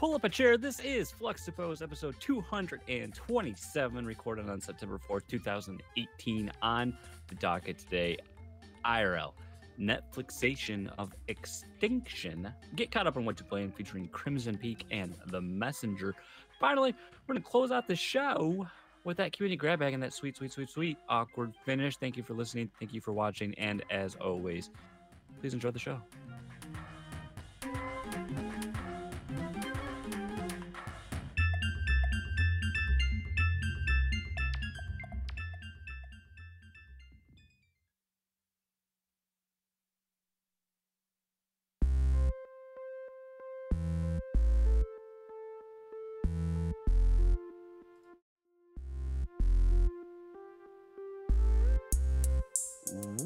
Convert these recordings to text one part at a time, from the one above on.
pull up a chair. This is Fluxtaposed episode 227, recorded on September 4th, 2018. On the docket today, IRL, Netflixation of Extinction. Get caught up on what you're playing, featuring Crimson Peak and The Messenger. Finally, we're going to close out the show with that community grab bag and that sweet, sweet, sweet, sweet awkward finish. Thank you for listening. Thank you for watching. And as always, please enjoy the show.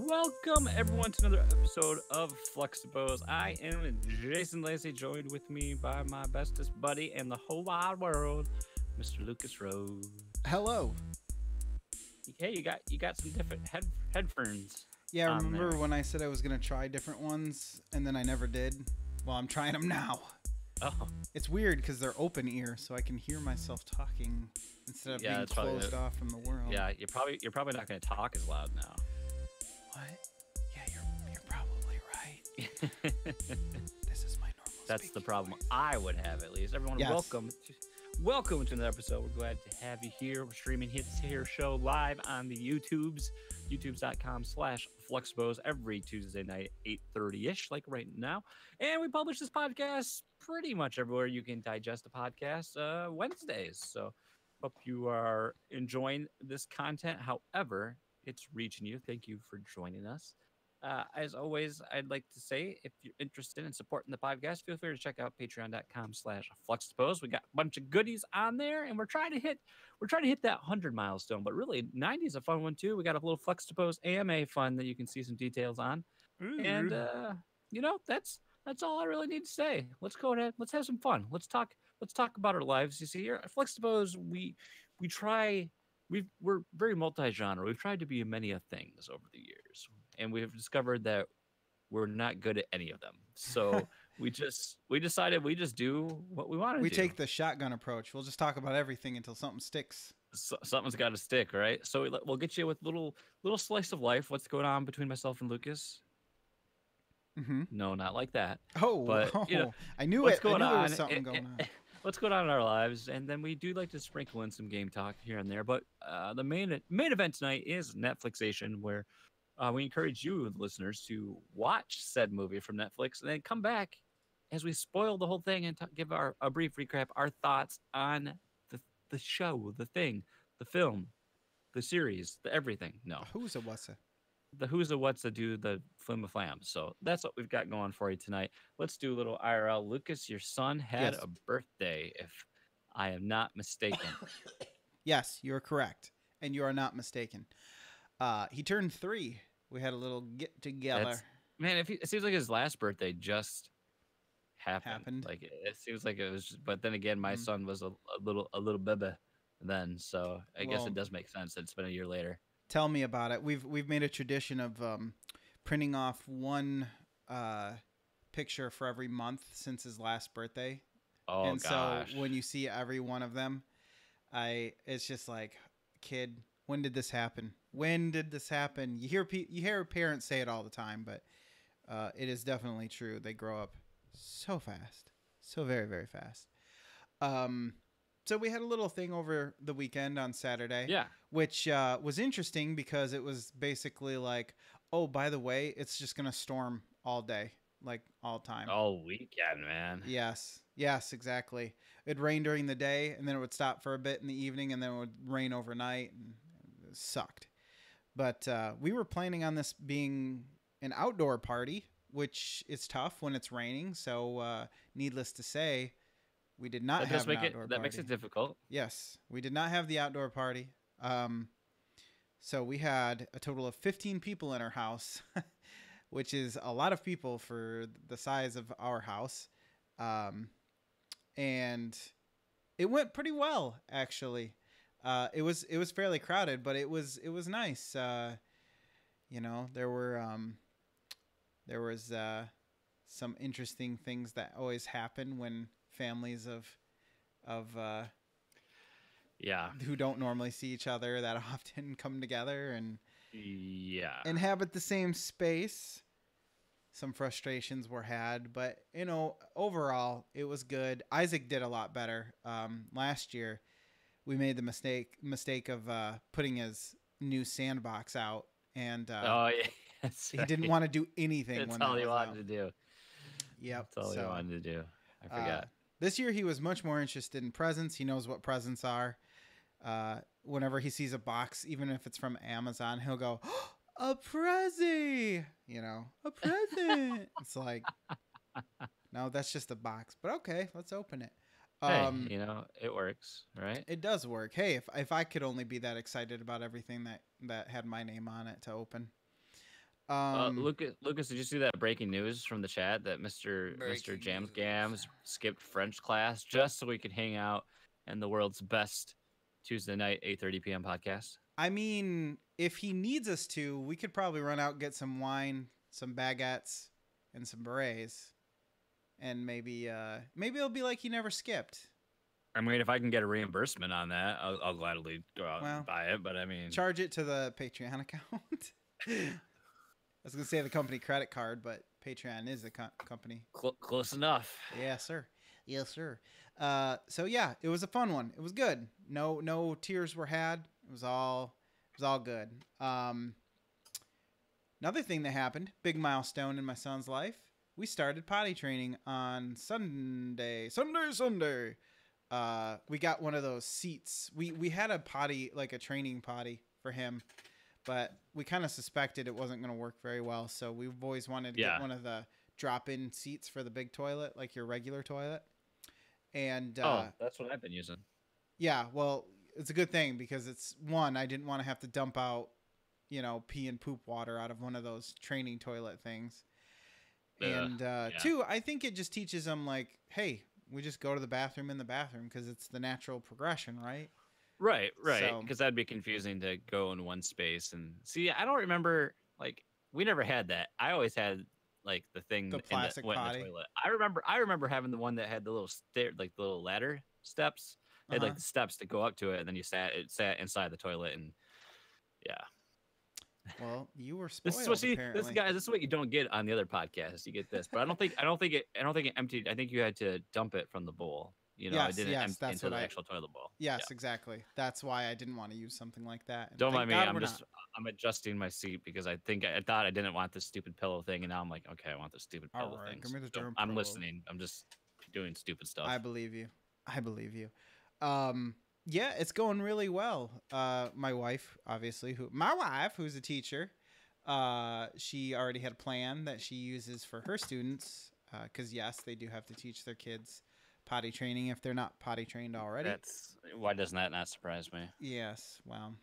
Welcome, everyone, to another episode of Fluxtaposed. I am Jason Lacey, joined with me by my bestest buddy in the whole wide world, Mr. Lucas Rose. Hello. Hey, you got some different headphones. Yeah, remember when I said I was going to try different ones, and then I never did? Well, I'm trying them now. Oh. It's weird because they're open ear, so I can hear myself talking instead of being closed off from the world. Yeah, you're probably not going to talk as loud now. What? Yeah, you're probably right. This is my normal. That's the problem I would have, at least. Everyone, yes. Welcome to another episode. We're glad to have you here. We're streaming Hits Here Show live on the YouTubes, youtubes.com/Fluxtaposed every Tuesday night, 8:30-ish, like right now. And we publish this podcast pretty much everywhere you can digest a podcast, Wednesdays. So hope you are enjoying this content. However, it's reaching you. Thank you for joining us. As always, I'd like to say, if you're interested in supporting the podcast, feel free to check out patreon.com/Fluxtaposed. We got a bunch of goodies on there, and we're trying to hit that 100 milestone. But really, 90 is a fun one too. We got a little Fluxtaposed AMA fun that you can see some details on. Ooh. And that's all I really need to say. Let's go ahead. Let's have some fun. Let's talk about our lives. You see, here at Fluxtaposed, we try. We're very multi-genre. We've tried to be many of things over the years, and we've discovered that we're not good at any of them. So we decided we just do what we want to do. We take the shotgun approach. We'll just talk about everything until something sticks. Something's got to stick, right? So we'll get you with little slice of life. What's going on between myself and Lucas? Mm-hmm. No, not like that. Oh, but, I knew it. There was something going on. What's going on in our lives, and then we do like to sprinkle in some game talk here and there. But the main event tonight is Netflixation, where we encourage you, the listeners, to watch said movie from Netflix, and then come back as we spoil the whole thing and give a brief recap, our thoughts on the show, the thing, the film, the series, the everything. No, who's a what's-a? The who's a what's a do the flim flam. So that's what we've got going for you tonight. Let's do a little IRL. Lucas, your son had a birthday, if I am not mistaken. Yes, you're correct, and you are not mistaken. He turned 3. We had a little get together. It seems like his last birthday just happened. Like it seems like it was. But then again, my son was a little baby then, so I guess it does make sense that it's been a year later. Tell me about it. We've made a tradition of printing off one picture for every month since his last birthday. Oh, and gosh. So when you see every one of them, it's just like, kid, when did this happen? When did this happen? You hear parents say it all the time, but it is definitely true. They grow up so fast, so very, very fast. So we had a little thing over the weekend on Saturday, which was interesting because it was basically like, oh, by the way, it's just going to storm all day, like all time. All weekend, man. Yes, exactly. It'd rain during the day, and then it would stop for a bit in the evening, and then it would rain overnight, and it sucked. But we were planning on this being an outdoor party, which is tough when it's raining. So needless to say, we did not have an outdoor party. That makes it difficult. Yes, we did not have the outdoor party. So we had a total of 15 people in our house, which is a lot of people for the size of our house. And it went pretty well, actually. It was fairly crowded, but it was nice. There was some interesting things that always happen when families of Yeah. who don't normally see each other that often come together and Yeah. inhabit the same space. Some frustrations were had, but overall it was good. Isaac did a lot better. Last year we made the mistake of putting his new sandbox out, and Oh yeah. That's he didn't right. want to do anything That's when all that he was wanted out. to do. Yep. That's all he So wanted to do. I uh, forgot. this year he was much more interested in presents. He knows what presents are. Whenever he sees a box, even if it's from Amazon, he'll go, oh, a present, a present. It's like, no, that's just a box, but okay, let's open it. Hey, it works, right? It does work. Hey, if I could only be that excited about everything that had my name on it to open. Lucas, did you see that breaking news from the chat that Mr. Breaking Jams news. Gams skipped French class just so we could hang out in the world's best Tuesday night 8:30 p.m. podcast? I mean, if he needs us to, we could probably run out and get some wine, some baguettes, and some berets, and maybe it'll be like he never skipped. I mean, if I can get a reimbursement on that, I'll gladly go out Well, and buy it. But I mean, charge it to the Patreon account. I was gonna say the company credit card, but Patreon is the company. Close enough. Yes, sir. Yes, sir. So yeah, it was a fun one. It was good. No tears were had. It was all good. Another thing that happened, big milestone in my son's life. We started potty training on Sunday. We got one of those seats. We had a potty, like a training potty for him, but we kind of suspected it wasn't going to work very well. So we've always wanted to get one of the drop-in seats for the big toilet, like your regular toilet. And that's what I've been using. Yeah, well, it's a good thing because it's one, I didn't want to have to dump out, pee and poop water out of one of those training toilet things. And two, I think it just teaches them like, hey, we just go to the bathroom in the bathroom because it's the natural progression, right? Right. Because that'd be confusing to go in one space and see. I don't remember, like, we never had that. I always had like the thing The plastic in the potty. toilet. I remember having the one that had the little stair, like the little ladder steps. It had like the steps to go up to it, and then it sat inside the toilet, and yeah. Well, you were spoiled. Apparently. This is what you don't get on the other podcasts. You get this, but I don't think it emptied. I think you had to dump it from the bowl. Yes, it didn't empty that's into the actual toilet bowl. Yes, exactly. That's why I didn't want to use something like that. And don't mind me. I'm adjusting my seat because I thought I didn't want this stupid pillow thing, and now I'm like, okay, I want this stupid pillow thing. So I'm listening. I'm just doing stupid stuff. I believe you. Yeah, it's going really well. My wife, obviously, who's a teacher, she already had a plan that she uses for her students. Because yes, they do have to teach their kids potty training if they're not potty trained already. Why doesn't that not surprise me? Yes, well,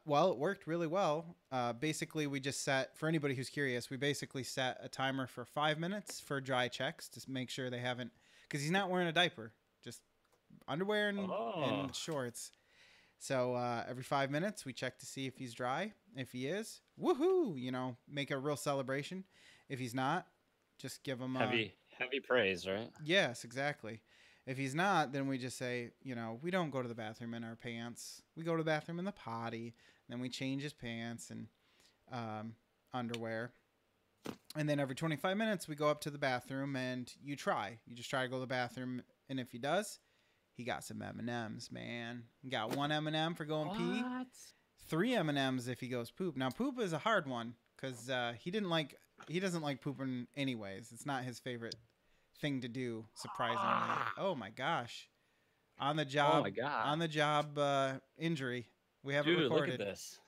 it worked really well. Basically, we just set, for anybody who's curious, we basically set a timer for 5 minutes for dry checks to make sure they haven't, because he's not wearing a diaper, just underwear and shorts. So every 5 minutes, we check to see if he's dry. If he is, woohoo! Make a real celebration. If he's not, just give him heavy praise, right? Yes, exactly. If he's not, then we just say, we don't go to the bathroom in our pants. We go to the bathroom in the potty. Then we change his pants and underwear. And then every 25 minutes, we go up to the bathroom and you try. You just try to go to the bathroom. And if he does, he got some M&Ms, man. He got 1 M&M for going pee. 3 M&Ms if he goes poop. Now, poop is a hard one because he doesn't like pooping anyways. It's not his favorite thing to do, surprisingly. Oh my gosh. On the job injury. We have it recorded. Look at this.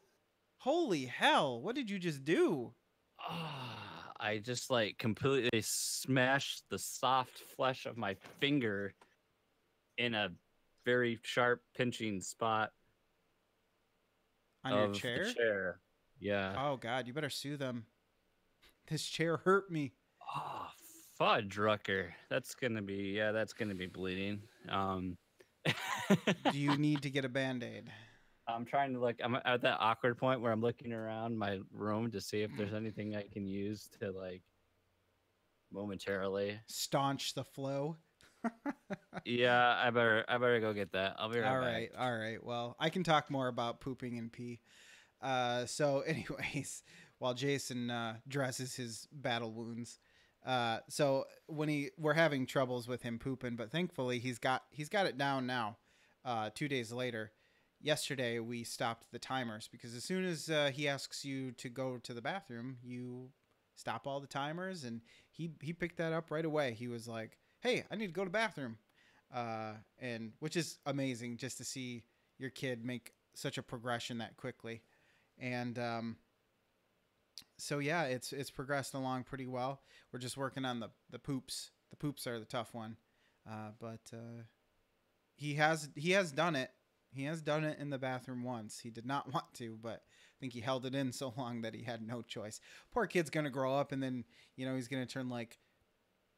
Holy hell, what did you just do? I just like completely smashed the soft flesh of my finger in a very sharp pinching spot on your chair? The chair. Yeah. Oh god, you better sue them. This chair hurt me. Oh, fudge rucker. That's gonna be bleeding. Do you need to get a Band-Aid? I'm trying to look. I'm at that awkward point where I'm looking around my room to see if there's anything I can use to like momentarily staunch the flow. Yeah, I better go get that. I'll be right All back. right, all right. Well, I can talk more about pooping and pee. So, anyways, while Jason dresses his battle wounds, so we're having troubles with him pooping, but thankfully he's got it down now. 2 days later, yesterday we stopped the timers because as soon as he asks you to go to the bathroom, you stop all the timers, and he picked that up right away. He was like, "Hey, I need to go to the bathroom," and which is amazing just to see your kid make such a progression that quickly. And so yeah, it's progressed along pretty well. We're just working on the poops. The poops are the tough one, but he has done it. He has done it in the bathroom once. He did not want to, but I think he held it in so long that he had no choice. Poor kid's gonna grow up, and then he's gonna turn like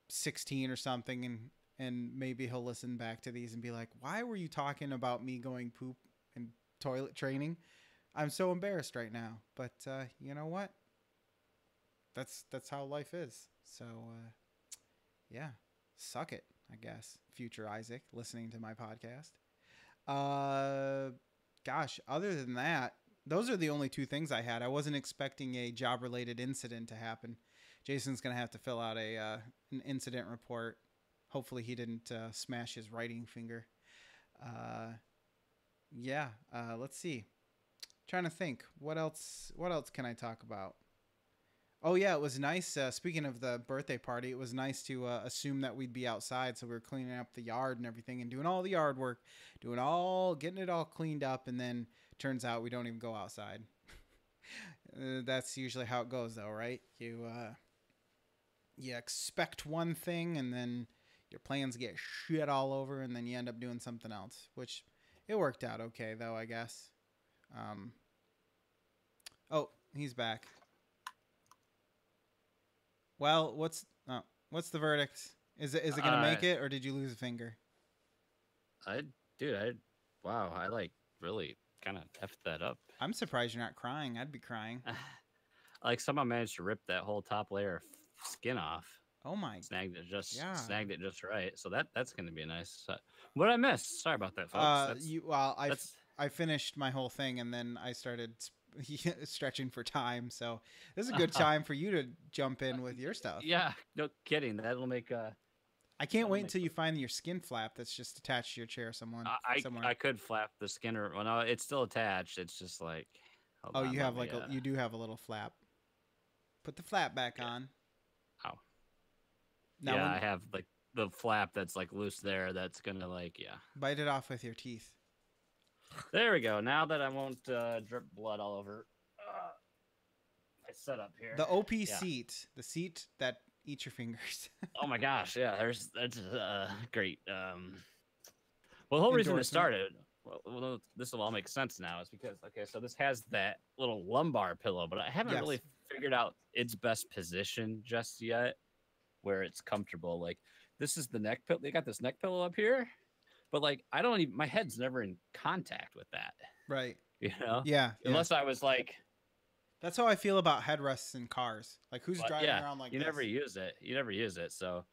16 or something, and maybe he'll listen back to these and be like, "Why were you talking about me going poop and toilet training? I'm so embarrassed right now." But you know what? That's how life is. So yeah, suck it, I guess. Future Isaac, listening to my podcast. Uh, Gosh, other than that, those are the only two things I had. I wasn't expecting a job related incident to happen. Jason's gonna have to fill out an incident report. Hopefully, he didn't smash his writing finger. Uh, yeah. Let's see. Trying to think. What else? What else can I talk about? Oh yeah, it was nice. Speaking of the birthday party, it was nice to assume that we'd be outside, so we were cleaning up the yard and everything, and doing all the yard work, getting it all cleaned up, and then turns out we don't even go outside. That's usually how it goes, though, right? You expect one thing, and then your plans get shit all over, and then you end up doing something else. Which it worked out okay, though, I guess. Um, oh, he's back. Well, what's the verdict? Is it gonna Uh, make it, or did you lose a finger? I dude, wow, I like really kind of effed that up. I'm surprised you're not crying. I'd be crying. Like somehow managed to rip that whole top layer of skin off. Oh my god. Snagged it just right. So that's gonna be nice. What did I miss? Sorry about that, folks. That's I finished my whole thing and then I started stretching for time. So this is a good time for you to jump in with your stuff. yeah, no kidding. I can't that'll wait make until you find your skin flap that's just attached to your chair somewhere. I could flap the skinner. Well, no, it's still attached. It's just like, hold Oh, on, you let have me. you do have a little flap. Put the flap back Yeah. on. Oh, Now yeah. when I have like the flap that's like loose there. That's gonna like, yeah. bite it off with your teeth. There we go. Now that I won't drip blood all over my setup here. The OP Yeah. seat, the seat that eats your fingers. Oh my gosh. Yeah. That's great. Well, the whole reason it Endorsement. started. Well, this will all make sense now. Is because okay, so this has that little lumbar pillow, but I haven't Yes. really figured out its best position just yet, where it's comfortable. Like this is the neck pillow. They got this neck pillow up here, but like I don't even. My head's never in contact with that. Right. You know, Yeah. unless I was like, That's how I feel about headrests in cars. Like who's but driving yeah, around like you this? never use it. You never use it. So,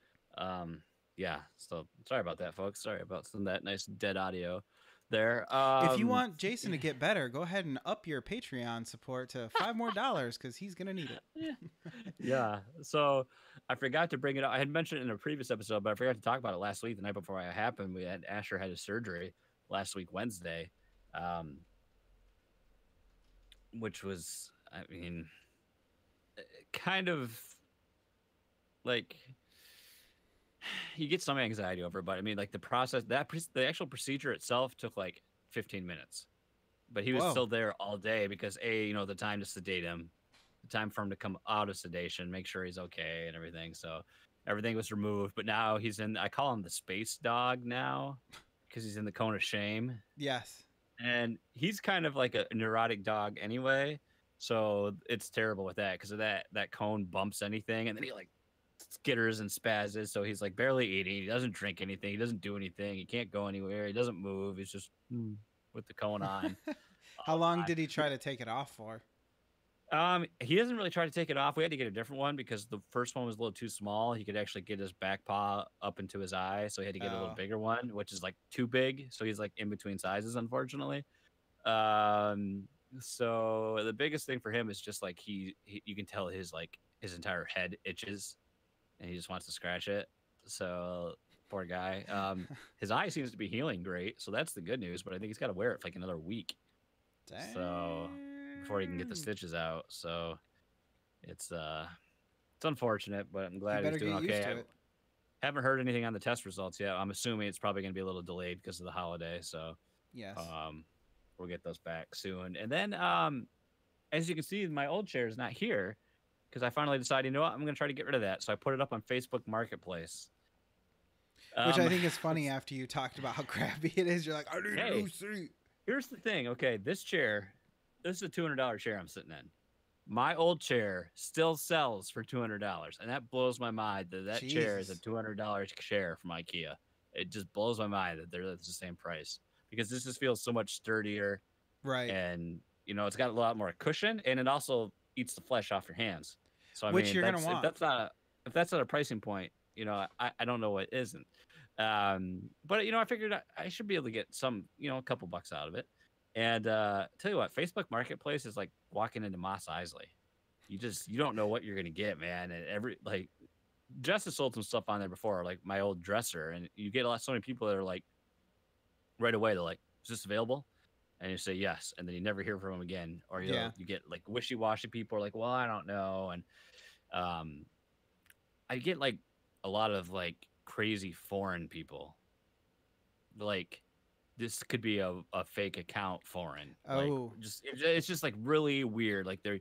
yeah. So sorry about that, folks. Sorry about some of that nice dead audio there. If you want Jason to get better, go ahead and up your Patreon support to $5 more because he's gonna need it. Yeah. So I forgot to bring it up. I had mentioned it in a previous episode, but I forgot to talk about it last week. The night before it happened, we had Asher had his surgery last week, Wednesday, which was, I mean, kind of like you get some anxiety over it, but I mean, like the process the actual procedure itself took like 15 minutes, but he was Whoa. still there all day because the time to sedate him, the time for him to come out of sedation, make sure he's okay and everything. So everything was removed, but now I call him the space dog now because he's in the cone of shame. Yes. And he's kind of like a neurotic dog anyway. So it's terrible with that because of that cone bumps anything and then he like skitters and spazzes. So he's like barely eating. He doesn't drink anything. He doesn't do anything. He can't go anywhere. He doesn't move. He's just with the cone on How all the long time. did he try to take it off for? He doesn't really try to take it off. We had to get a different one because the first one was a little too small. He could actually get his back paw up into his eye, so he had to get a little Oh. bigger one, which is like too big. So he's like in between sizes, unfortunately. Um, so the biggest thing for him is just like you can tell his entire head itches, and he just wants to scratch it. So poor guy. His eye seems to be healing great, so that's the good news. But I think he's got to wear it for like another week. So before he can get the Damn. stitches out. So it's it's unfortunate, but I'm You glad he's better doing get used okay. to I it. haven't heard anything on the test results yet. I'm assuming it's probably going to be a little delayed because of the holiday. So Yes. um, we'll get those back soon. And then as you can see, my old chair is not here because I finally decided, you know what, I'm going to try to get rid of that. So I put it up on Facebook Marketplace. Which I Um, think is funny after you talked about how crappy it is. You're like, I need a hey, new seat. here's the thing. Okay, this is a $200 chair I'm sitting in. My old chair still sells for $200, and that blows my mind that chair is a Jesus. $200 chair from IKEA. It just blows my mind that they're the same price because this just feels so much sturdier, Right. and it's got a lot more cushion, and it also eats the flesh off your hands. So I Which mean, you're gonna that's want. if that's not a pricing point, I don't know what isn't. But I figured I should be able to get some, a couple bucks out of it. And tell you what, Facebook Marketplace is like walking into Moss Isley. You don't know what you're gonna get, man. And Jess has sold some stuff on there before, like my old dresser, and you get so many people that are like right away. They're like, "Is this available?" And you say yes, and then you never hear from them again, or Yeah. you get like wishy washy people are like, "Well, I don't know," and um, I get like a lot of like crazy foreign people, like this could be a fake account foreign, like Oh. it's just like really weird, like they're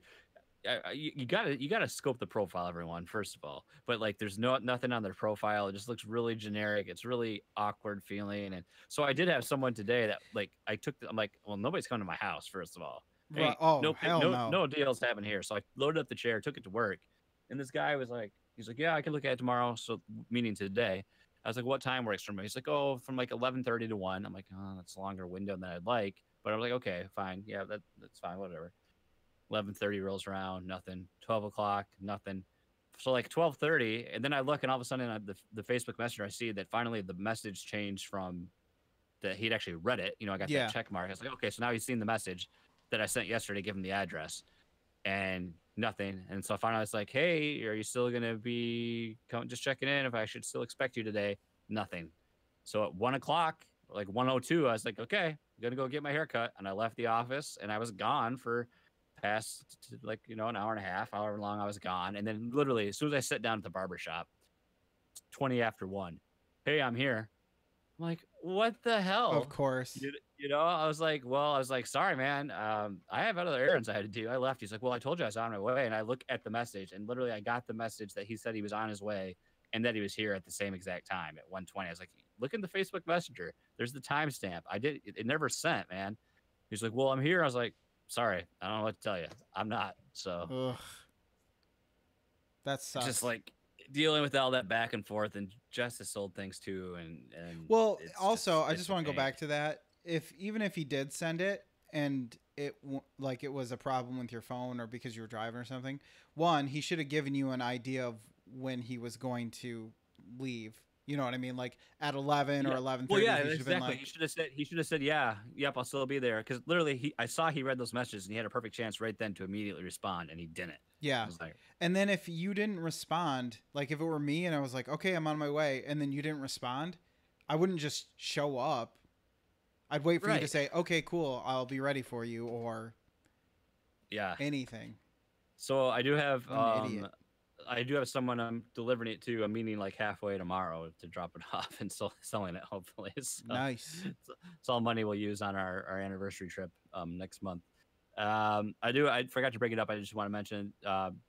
you gotta scope the profile, everyone, first of all, but like there's nothing on their profile. It just looks really generic. It's really awkward feeling. And so I did have someone today that like I'm like, well, nobody's coming to my house, first of all. Right. Hey, Oh, hell no. no deals happening here. So I loaded up the chair, took it to work, and this guy was like, he's like, yeah, I can look at it tomorrow, so meaning today. I was like, what time works for me? He's like, oh, from like 11:30 to 1. I'm like, oh, that's a longer window than I'd like, but I'm like, okay, fine, yeah, that's fine, whatever. 11:30 rolls around, nothing. 12 o'clock, nothing. So like 12:30, and then I look, and all of a sudden on the Facebook Messenger, I see that finally the message changed from that he'd actually read it. I got that Yeah. check mark. I was like, okay, so now he's seen the message that I sent yesterday, give him the address, and nothing. And so finally I was like, hey, are you still gonna be just checking in if I should still expect you today? Nothing. So at 1 o'clock, like 1:02, I was like, okay, I'm gonna go get my haircut, and I left the office, and I was gone for past like an hour and a half, however long I was gone. And then literally as soon as I sat down at the barber shop, 20 after 1, hey, I'm here. I'm like, what the Of hell? course. I was like, sorry, man. I have other errands I had to do. I left. He's like, well, I told you I was on my way. And I look at the message, and literally I got the message that he said he was on his way and that he was here at the same exact time at 1:20. I was like, look in the Facebook Messenger. There's the timestamp. It never sent, man. He's like, well, I'm here. I was like, sorry, I don't know what to tell you. I'm not. So Ugh. That sucks. just like dealing with all that back and forth, and Justice sold things too, and Well, it's also, I it's just a want to go pain. back to that. Even if he did send it and like it was a problem with your phone or because you were driving or something, one, he should have given you an idea of when he was going to leave. You know what I mean? Like at 11 or Yeah. 11:30, Well, yeah, he should have been exactly. like, He should have said, yeah, yep, I'll still be there. Because literally, I saw he read those messages, and he had a perfect chance right then to immediately respond, and he didn't. I yeah. was like, And then if you didn't respond, like if it were me and I was like, okay, I'm on my way, and then you didn't respond, I wouldn't just show up. I'd wait for you to right, say, okay, cool, I'll be ready for you, or yeah. anything. So What an idiot. I do have someone I'm delivering it to. I'm meeting like halfway tomorrow to drop it off and selling it, hopefully. So Nice. it's all money we'll use on our anniversary trip next month. I forgot to bring it up. I just want to mention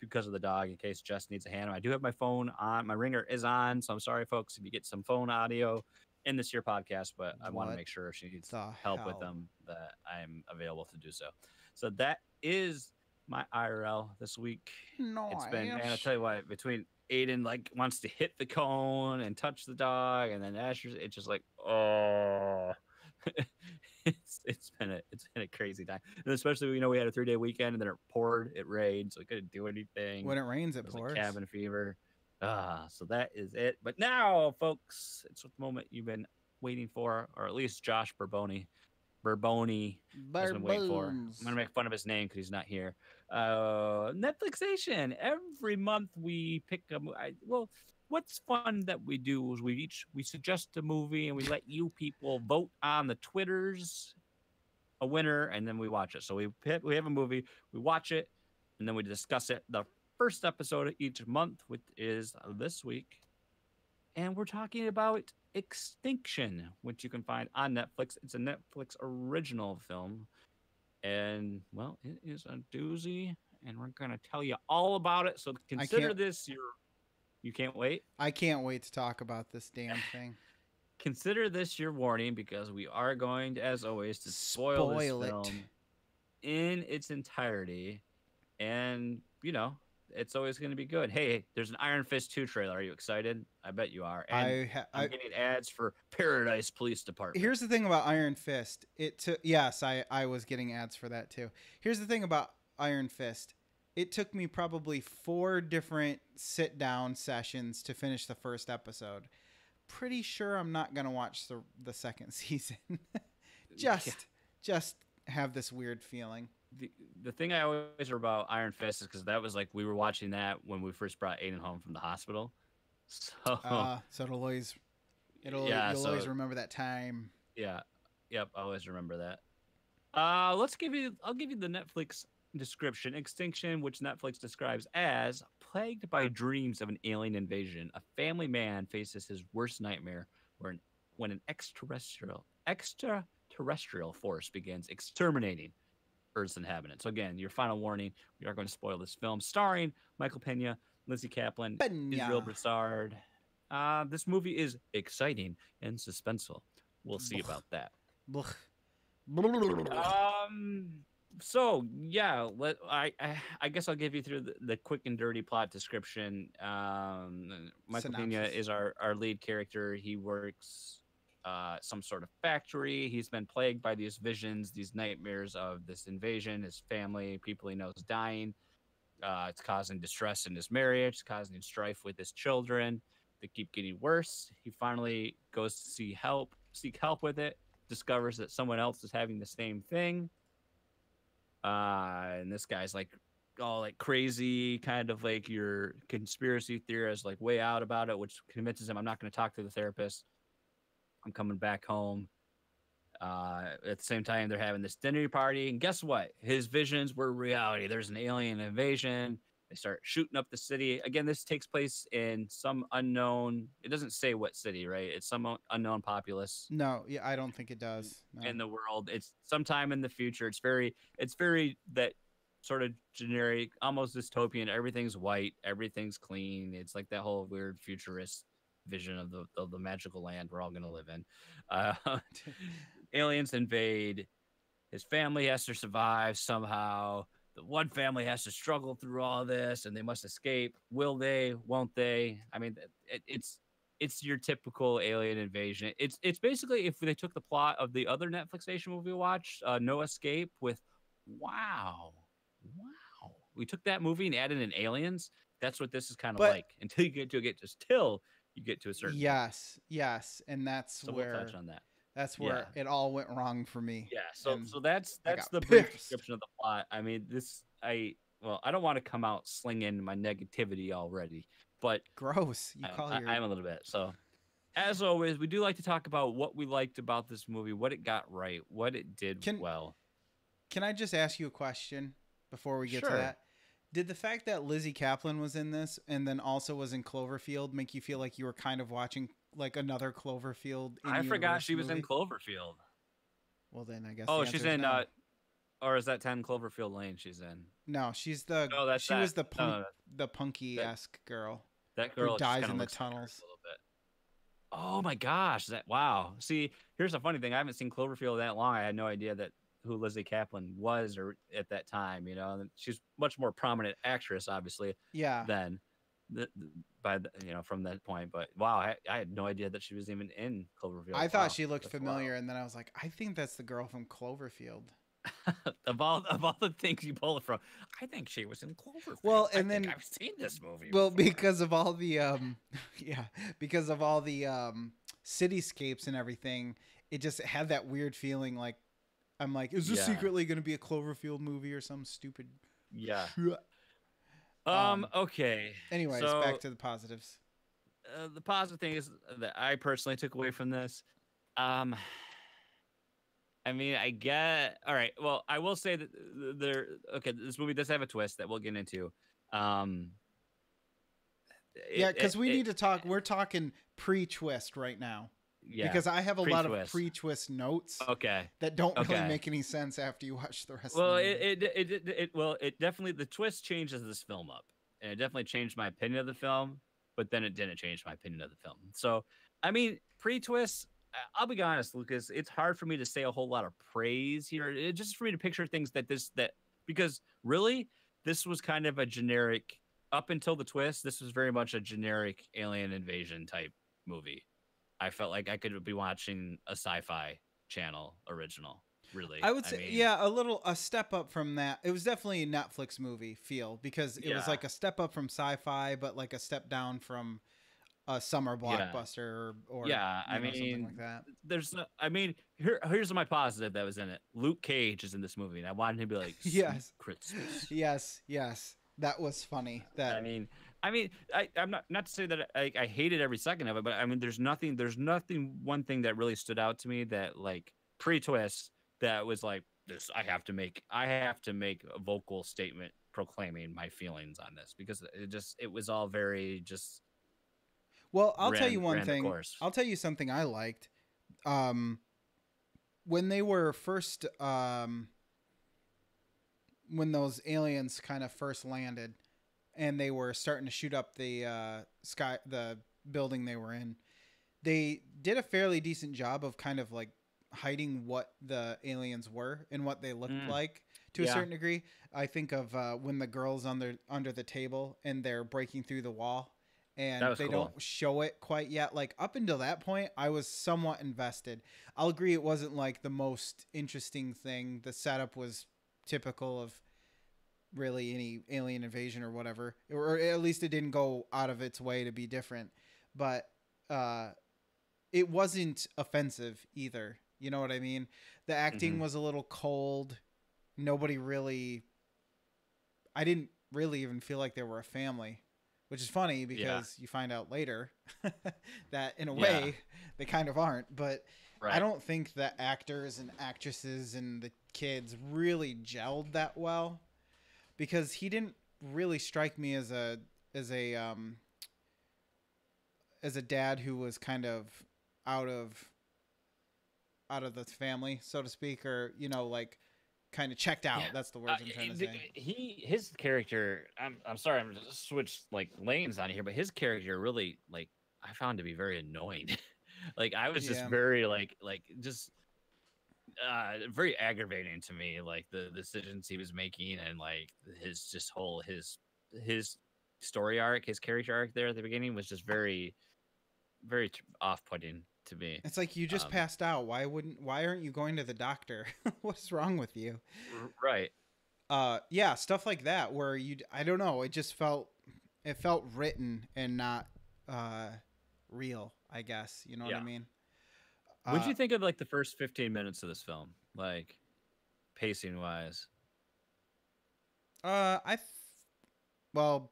because of the dog, in case Jess needs a hand. I do have my phone on. My ringer is on, so I'm sorry, folks, if you get some phone audio in this here podcast. But I want to What make sure if she needs the help with hell? them that I'm available to do so. So that is my IRL this week. It's been, man, I'll Nice. tell you what, between Aiden like wants to hit the cone and touch the dog, and then Asher's, it's just like, oh. it's been a crazy time, and especially we had a 3-day weekend, and then it poured, it rained, so I couldn't do anything. When it rains, it It was like pours. cabin fever. So that is it. But now, folks, it's the moment you've been waiting for, or at least Josh Burboni has been waiting for. I'm gonna Barbones. make fun of his name because he's not here. Netflixation. Every month we pick well, what's fun that we do is we suggest a movie and we let you people vote on the Twitters a winner, and then we watch it. So we have a movie, we watch it, and then we discuss it. The first episode of each month, which is this week, and we're talking about Extinction, which you can find on Netflix. It's a Netflix original film, and well, it is a doozy, and we're gonna tell you all about it. So I consider can't. this your you can't wait. I can't wait to talk about this damn thing. Consider this your warning because we are going, as always, to spoil this Spoil it. film in its entirety. And, it's always going to be good. Hey, there's an Iron Fist 2 trailer. Are you excited? I bet you are. And I'm getting ads for Paradise Police Department. Here's the thing about Iron Fist. Yes, I was getting ads for that too. Here's the thing about Iron Fist. It took me probably 4 different sit down sessions to finish the first episode. Pretty sure I'm not gonna watch the second season. just have this weird feeling. The thing I always remember about Iron Fist is because that was like we were watching that when we first brought Aiden home from the hospital. So you'll always remember that time. Yeah, yep, I always remember that. I'll give you the Netflix description. Extinction, which Netflix describes as plagued by dreams of an alien invasion, a family man faces his worst nightmare when an extraterrestrial force begins exterminating Earth's inhabitants. So again, your final warning: we are going to spoil this film, starring Michael Pena, Lizzie Kaplan, Israel Broussard. This movie is exciting and suspenseful. We'll see about that. So yeah, I guess I'll give you through the quick and dirty plot description. Michael Pena is our lead character. He works some sort of factory. He's been plagued by these visions, these nightmares of this invasion, his family, people he knows dying. It's causing distress in his marriage, it's causing strife with his children. They keep getting worse. He finally goes to seek help with it, discovers that someone else is having the same thing. And this guy's like all like crazy, kind of like your conspiracy theorist, like way out about it, which convinces him I'm not going to talk to the therapist. I'm coming back home. At the same time, they're having this dinner party, and guess what? His visions were reality. There's an alien invasion. They start shooting up the city. Again, this takes place in some unknown. It doesn't say what city, right? It's some unknown populace. No, yeah, I don't think it does. No. In the world, it's sometime in the future. It's very that sort of generic, almost dystopian. Everything's white, everything's clean. It's like that whole weird futurist vision of the magical land we're all going to live in. Aliens invade. His family has to survive somehow. The one family has to struggle through all this, and they must escape. Will they? Won't they? I mean, it's your typical alien invasion. It's basically if they took the plot of the other Netflixation movie we watched, No Escape, with wow, we took that movie and added in aliens. That's what this is kind of like until you get to a certain yes, and that's so where we'll touch on that. That's where it all went wrong for me. Yeah, so that's the brief description of the plot. I mean, I don't want to come out slinging my negativity already, but gross. I'm a little bit. So, as always, we do like to talk about what we liked about this movie, what it got right, what it did well. Can I just ask you a question before we get to that? Did the fact that Lizzie Kaplan was in this and then also was in Cloverfield make you feel like you were kind of watching like another Cloverfield? I forgot she was in Cloverfield. Well, then I guess. Oh, she's in. Or is that 10 Cloverfield Lane? She's in. No, she's the. No, she was the punky-esque girl. That girl who dies in the tunnels. A little bit. Oh my gosh! Wow. See, here's a funny thing. I haven't seen Cloverfield that long. I had no idea who Lizzie Kaplan was or at that time. She's much more prominent actress, obviously. Yeah. Then, the, by the, from that point. But wow, I had no idea that she was even in Cloverfield. I thought Wow, she looked that's familiar, and then I was like, I think that's the girl from Cloverfield. wild. Of all the things you pull it from, I think she was in Cloverfield. Well, I and think then I've seen this movie well, before. because of all the yeah, because of all the cityscapes and everything, it just had that weird feeling like I'm like, is this Yeah, secretly going to be a Cloverfield movie or some stupid yeah. shit? Okay. Anyways, back So to the positives. the positive thing is that I personally took away from this. Um, I mean, I get. All right. Well, I will say that there. Okay, this movie does have a twist that we'll get into. Um, Yeah, it, it, because we it need to talk. We're talking pre-twist right now yeah, because I have a lot of pre-twist. pre-twist notes Okay. that don't really Okay. make any sense after you watch the rest of the Well, movie. it definitely the twist changes this film up, and it definitely changed my opinion of the film. But then it didn't change my opinion of the film. So, I mean, pre-twist. I'll be honest, Lucas. It's hard for me to say a whole lot of praise here. Just for me to picture things that because really this was kind of a generic up until the twist. This was very much a generic alien invasion type movie. I felt like I could be watching a sci-fi channel original. Really, I would I say, mean, yeah, a step up from that. It was definitely a Netflix movie feel because it was yeah, like a step up from sci-fi, but like a step down from a summer yeah, blockbuster or yeah. I something mean, like that. there's no. I mean, here's my positive that was in it. Luke Cage is in this movie, and I wanted him to be like, "Sweet Yes, Christmas." yes, that was funny. I That mean, I'm not to say that I hated every second of it, but I mean, there's nothing. One thing that really stood out to me that like pre-twist that was like this. I have to make a vocal statement proclaiming my feelings on this because it was all very just well, I'll tell you one ran the thing. course. I'll tell you something I liked. Um, when they were first, when those aliens kind of first landed, and they were starting to shoot up the the building they were in, they did a fairly decent job of kind of like hiding what the aliens were and what they looked Mm, like to a yeah, certain degree. I think of when the girls under the table and they're breaking through the wall that and was they don't cool. show it quite yet. Like up until that point, I was somewhat invested. I'll agree it wasn't like the most interesting thing. The setup was typical of really any alien invasion or whatever, or at least it didn't go out of its way to be different. But uh, it wasn't offensive either. You know what I mean? The acting Hmm. was a little cold. Nobody really. I didn't really even feel like they were a family, which is funny Yeah, because you find out later that in a yeah, way they kind of aren't. But I right. don't think the actors and actresses and the kids really gelled that well because he didn't really strike me as a um as a dad who was kind of out of out of the family, so to speak, or like kind of checked Yeah. out. That's the words I'm trying to say. His character. I'm sorry. I'm just switch like lanes on here, but his character really like I found to be very annoying. Like I was just Yeah, very like just very aggravating to me. Like the decisions he was making and like his just whole his story arc, his character arc there at the beginning was just very off putting to me. it's like you just Um, passed out. Why aren't you going to the doctor? What's wrong with you? right. Yeah, stuff like that where I don't know, it felt written and not uh real, I guess. You know what I Yeah. mean? What'd Uh you think of like the first 15 minutes of this film? Like pacing wise. I th- well,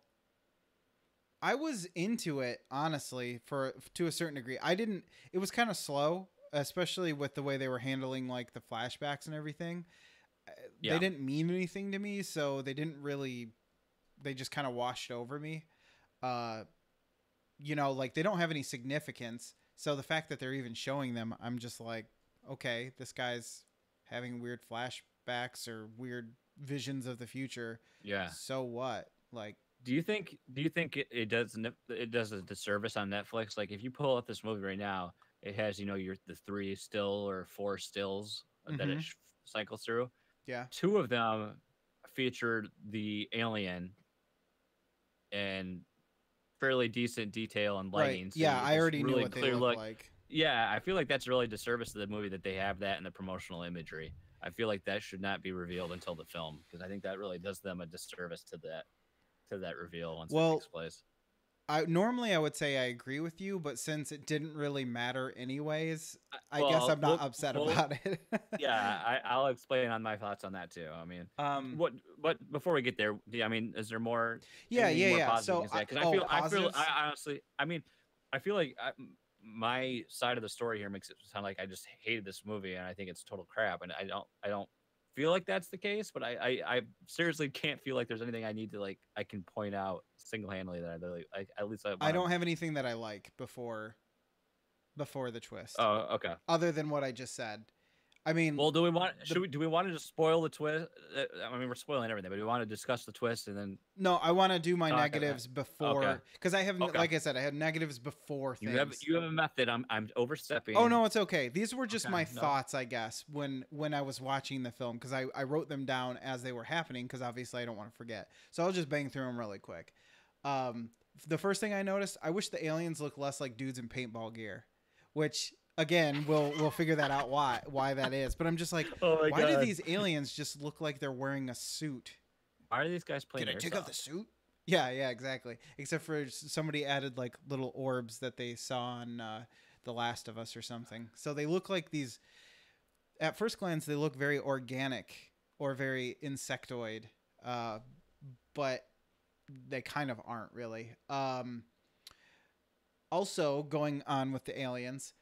I was into it honestly for to a certain degree. I didn't. It was kind of slow, especially with the way they were handling like the flashbacks and everything. They Yeah. didn't mean anything to me, so they didn't really. They just kind of washed over me. Uh, like they don't have any significance. So the fact that they're even showing them, I'm just like, okay, this guy's having weird flashbacks or weird visions of the future. Yeah. So what? Like, Do you think it does a disservice on Netflix? Like if you pull up this movie right now, it has your the three still or four stills that mm-hmm. cycles through. Yeah. Two of them featured the alien and fairly decent detail and Right. lighting, so Yeah, you get I this already knew really what they clear look look. like. Yeah, I feel like that's really a disservice to the movie that they have that in the promotional imagery. I feel like that should not be revealed until the film because I think that really does them a disservice to that reveal once it takes Well, place. I would say I agree with you, but since it didn't really matter anyways, I guess Well, I'm not upset we'll about it. yeah, I'll explain on my thoughts on that too. I mean, um what? But before we get there, I mean, is there more yeah, anything yeah, more yeah. positive you So can say? Because positives. I honestly, I mean, I feel like my side of the story here makes it sound like I just hated this movie and I think it's total crap, and I don't feel like that's the case. But I seriously can't feel like there's anything I need to like I can point out single handedly that I really like. At least I I want to. don't have anything that I like before the twist Oh, okay. other than what I just said. I mean, Well, do we want the do we want to just spoil the twist? I mean, we're spoiling everything, but do we want to discuss the twist and then no, I want to do my talk about? negatives Okay, before cuz I have okay. like I said I had negatives before things. You have a method. I'm Oh overstepping. no, it's okay. These were just Okay, my no. thoughts, I guess, when I was watching the film because I wrote them down as they were happening because obviously I don't want to forget. So I'll just bang through them really quick. Um, the first thing I noticed, I wish the aliens looked less like dudes in paintball gear, which again we'll figure that out why that is. But I'm just like, Oh my why do god. these aliens just look like they're wearing a suit? Why are these guys playing Can I take off airsoft? the suit? Yeah, yeah, exactly. Except for somebody added like little orbs that they saw on The Last of Us or something. So they look like these. At first glance, they look very organic or very insectoid, uh, but they kind of aren't really. Also, going on with the aliens,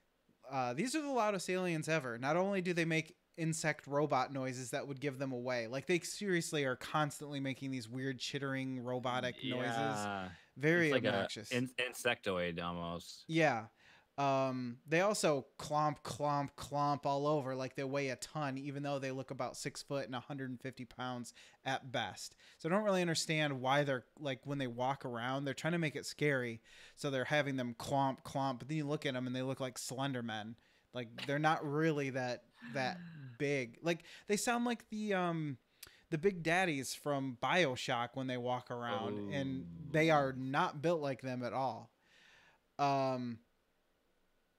these are the loudest aliens ever. Not only do they make insect robot noises that would give them away, like they seriously are constantly making these weird chittering robotic noises. Yeah, it's Very like a obnoxious. insectoid almost. Yeah. They also clomp, clomp, clomp all over like they weigh a ton, even though they look about 6 foot and 150 pounds at best. So I don't really understand why they're like when they walk around, they're trying to make it scary. So they're having them clomp, clomp, but then you look at them and they look like Slender Men. Like they're not really that big. Like they sound like the big daddies from BioShock when they walk around, Oh, and they are not built like them at all. Um,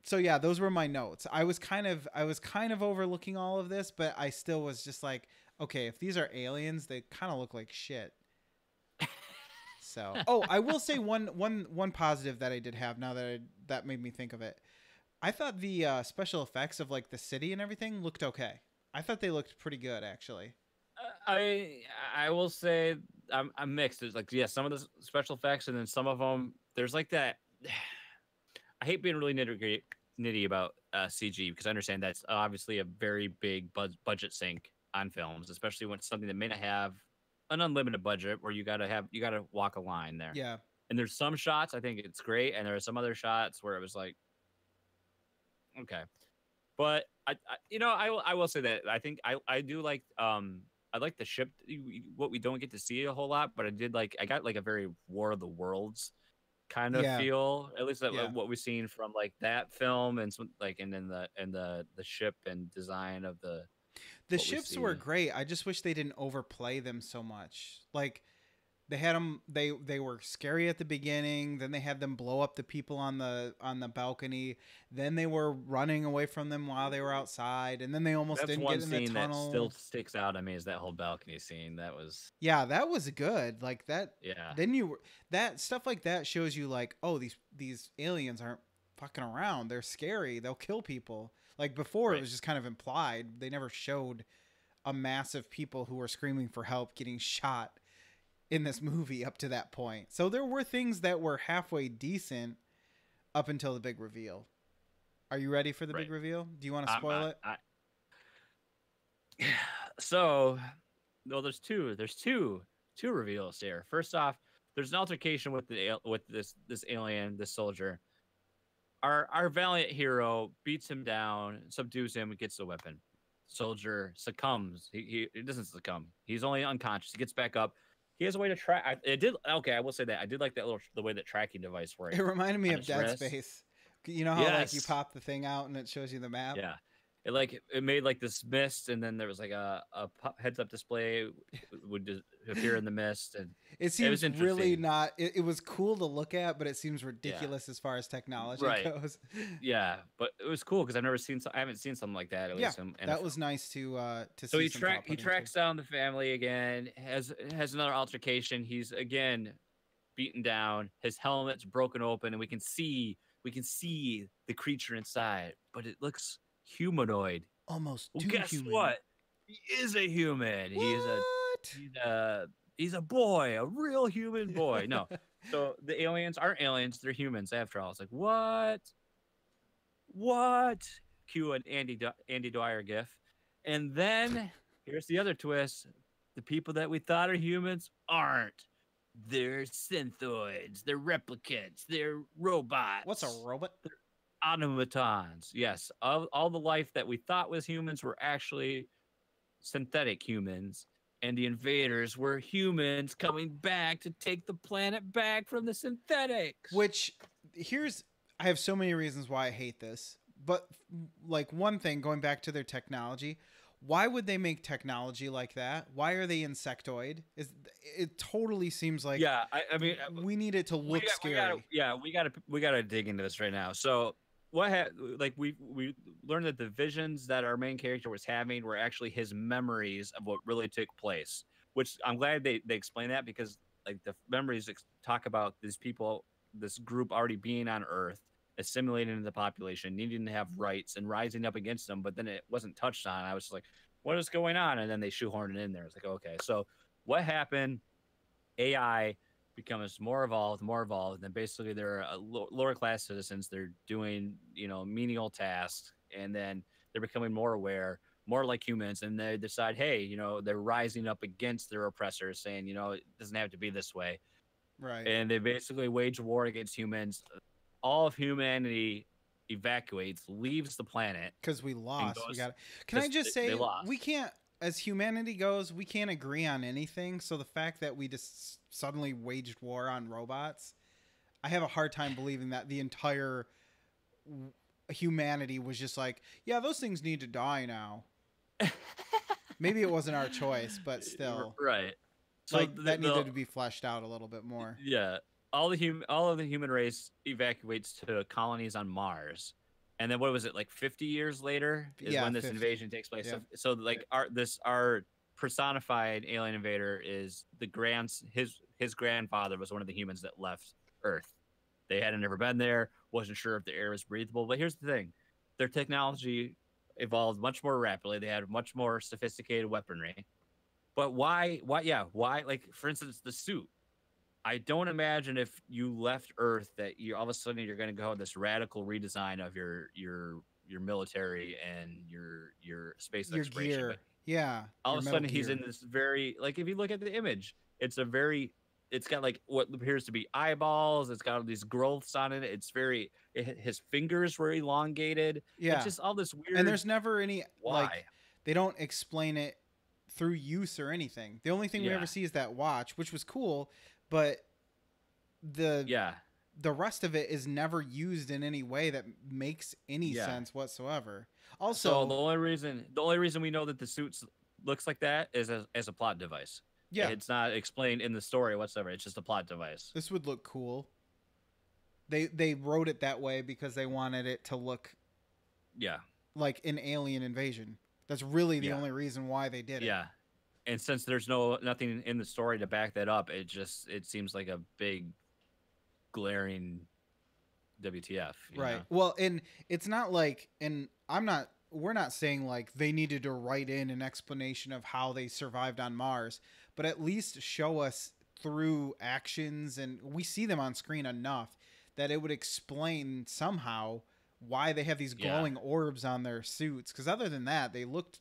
so yeah, those were my notes. I was kind of overlooking all of this, but I still was just like, okay, if these are aliens, they kind of look like shit. So, oh, I will say one positive that I did have now that made me think of it. I thought the special effects of like the city and everything looked okay. I thought they looked pretty good actually. I will say I'm mixed. There's like some of the special effects, and then some of them there's like that. I hate being really nitty about CG because I understand that's obviously a very big budget sink on films, especially when it's something that may not have an unlimited budget where you gotta walk a line there. Yeah. And there's some shots I think it's great, and there are some other shots where it was like okay, but I will say that I think I do like I like the ship what we don't get to see a whole lot, but I got like a very War of the Worlds kind of Yeah. feel, at least Yeah. what we've seen from like that film and some like and then the ship and design of The what we ships were see. great. I just wish they didn't overplay them so much. Like they had them they were scary at the beginning, then they had them blow up the people on the balcony, then they were running away from them while they were outside, and then they almost That's didn't one get in the scene that still tunnel. sticks out to me is that whole balcony scene. That was Yeah, that was good. Like that yeah, then you that stuff like that shows you like, oh, these aliens aren't fucking around. They're scary. They'll kill people. Like before it right. was just kind of implied. They never showed a mass of people who were screaming for help getting shot in this movie up to that point. So there were things that were halfway decent up until the big reveal. Are you ready for the big Right. reveal? Do you want to spoil it? So well there's two reveals here. First off, there's an altercation with this alien, this soldier. Our valiant hero beats him down, subdues him, and gets the weapon. Soldier succumbs. He doesn't succumb. He's only unconscious. He gets back up. He has a way to track. It did okay. I will say that I did like the way that tracking device worked It reminded me on of his Dead wrist. Space. You know how like you Yes. pop the thing out and it shows you the map? Yeah. it made like this mist, and then there was like a heads up display would just appear in the mist, and It it was seems really interesting. not. It was cool to look at, but it seems Yeah, ridiculous as far as technology right. goes. Yeah, but it was cool because I haven't seen something like that at Yeah, least in a that was film. nice to So see some thought he put into. tracks down the family again, has another altercation. He's again beaten down. His helmet's broken open, and we can see the creature inside, but it looks humanoid. Almost Well, too guess human. what? He is a human. What? He's a he's a boy, a real human boy. No, so the aliens aren't aliens; they're humans after all. It's like what? What? Cue an Andy Dwyer gif, and then here's the other twist: the people that we thought are humans aren't. They're synthoids. They're replicants. They're What's a robots. robot? Automatons. Yes, all the life that we thought was humans were actually synthetic humans, and the invaders were humans coming back to take the planet back from the synthetics. Which here's I have so many reasons why I hate this, but like one thing going back to their technology, why would they make technology like that? Why are they insectoid? Is it totally seems like Yeah, I mean, we need it to look scary. we gotta dig into this right now. So like we learned that the visions that our main character was having were actually his memories of what really took place, which I'm glad they explained that, because like the memories talk about these people, this group already being on Earth, assimilating into the population, needing to have rights and rising up against them, but then it wasn't touched on. I was just like, what is going on? And then they shoehorned it in there. It's like, okay, so what happened? AI becomes more evolved, and then basically they're lower class citizens. They're doing menial tasks, and then they're becoming more aware, more like humans, and they decide, hey, they're rising up against their oppressors, saying, it doesn't have to be this way, Right. and they basically wage war against humans. All of humanity evacuates, leaves the planet, Because we and lost. We goes got. Can I because just they say lost. we can't, as humanity goes, we can't agree on anything. So the fact that we just suddenly waged war on robots, I have a hard time believing that the entire humanity was just like, yeah, those things need to die now. Maybe it wasn't our choice, but still, Right. So like that needed to be fleshed out a little bit more. yeah, all of the human race evacuates to colonies on Mars, and then what was it, like 50 years later is Yeah, when this 50. invasion takes place. Yeah. So like our personified alien invader is his grandfather was one of the humans that left Earth. They hadn't ever been there, wasn't sure if the air was breathable. But here's the thing: their technology evolved much more rapidly. They had much more sophisticated weaponry. But why? Why? Yeah, why? Like for instance, the suit. I don't imagine if you left Earth that you all of a sudden you're going to go this radical redesign of your military and your space Your exploration. But gear. Yeah. all Your of a metal sudden he's gear. in this very, like, if you look at the image, it's got like what appears to be eyeballs. It's got all these growths on it. His fingers were elongated. It's Yeah. just all this weird. And there's never any like Why? they don't explain it through use or anything. The only thing we Yeah. ever see is that watch, which was cool, but the Yeah. the rest of it is never used in any way that makes any Yeah. sense whatsoever. So Also, the only reason we know that the suits looks like that is as a plot device. yeah, It's not explained in the story whatsoever. It's just a plot device. this would look cool. They wrote it that way because they wanted it to look Yeah. like an alien invasion. That's really the Yeah. only reason why they did it. Yeah. And since there's nothing in the story to back that up, it seems like a big glaring WTF. Right. Well, and it's not like, and we're not saying like they needed to write in an explanation of how they survived on Mars, but at least show us through actions, and we see them on screen enough that it would explain somehow why they have these glowing orbs on their suits. Because other than that, they looked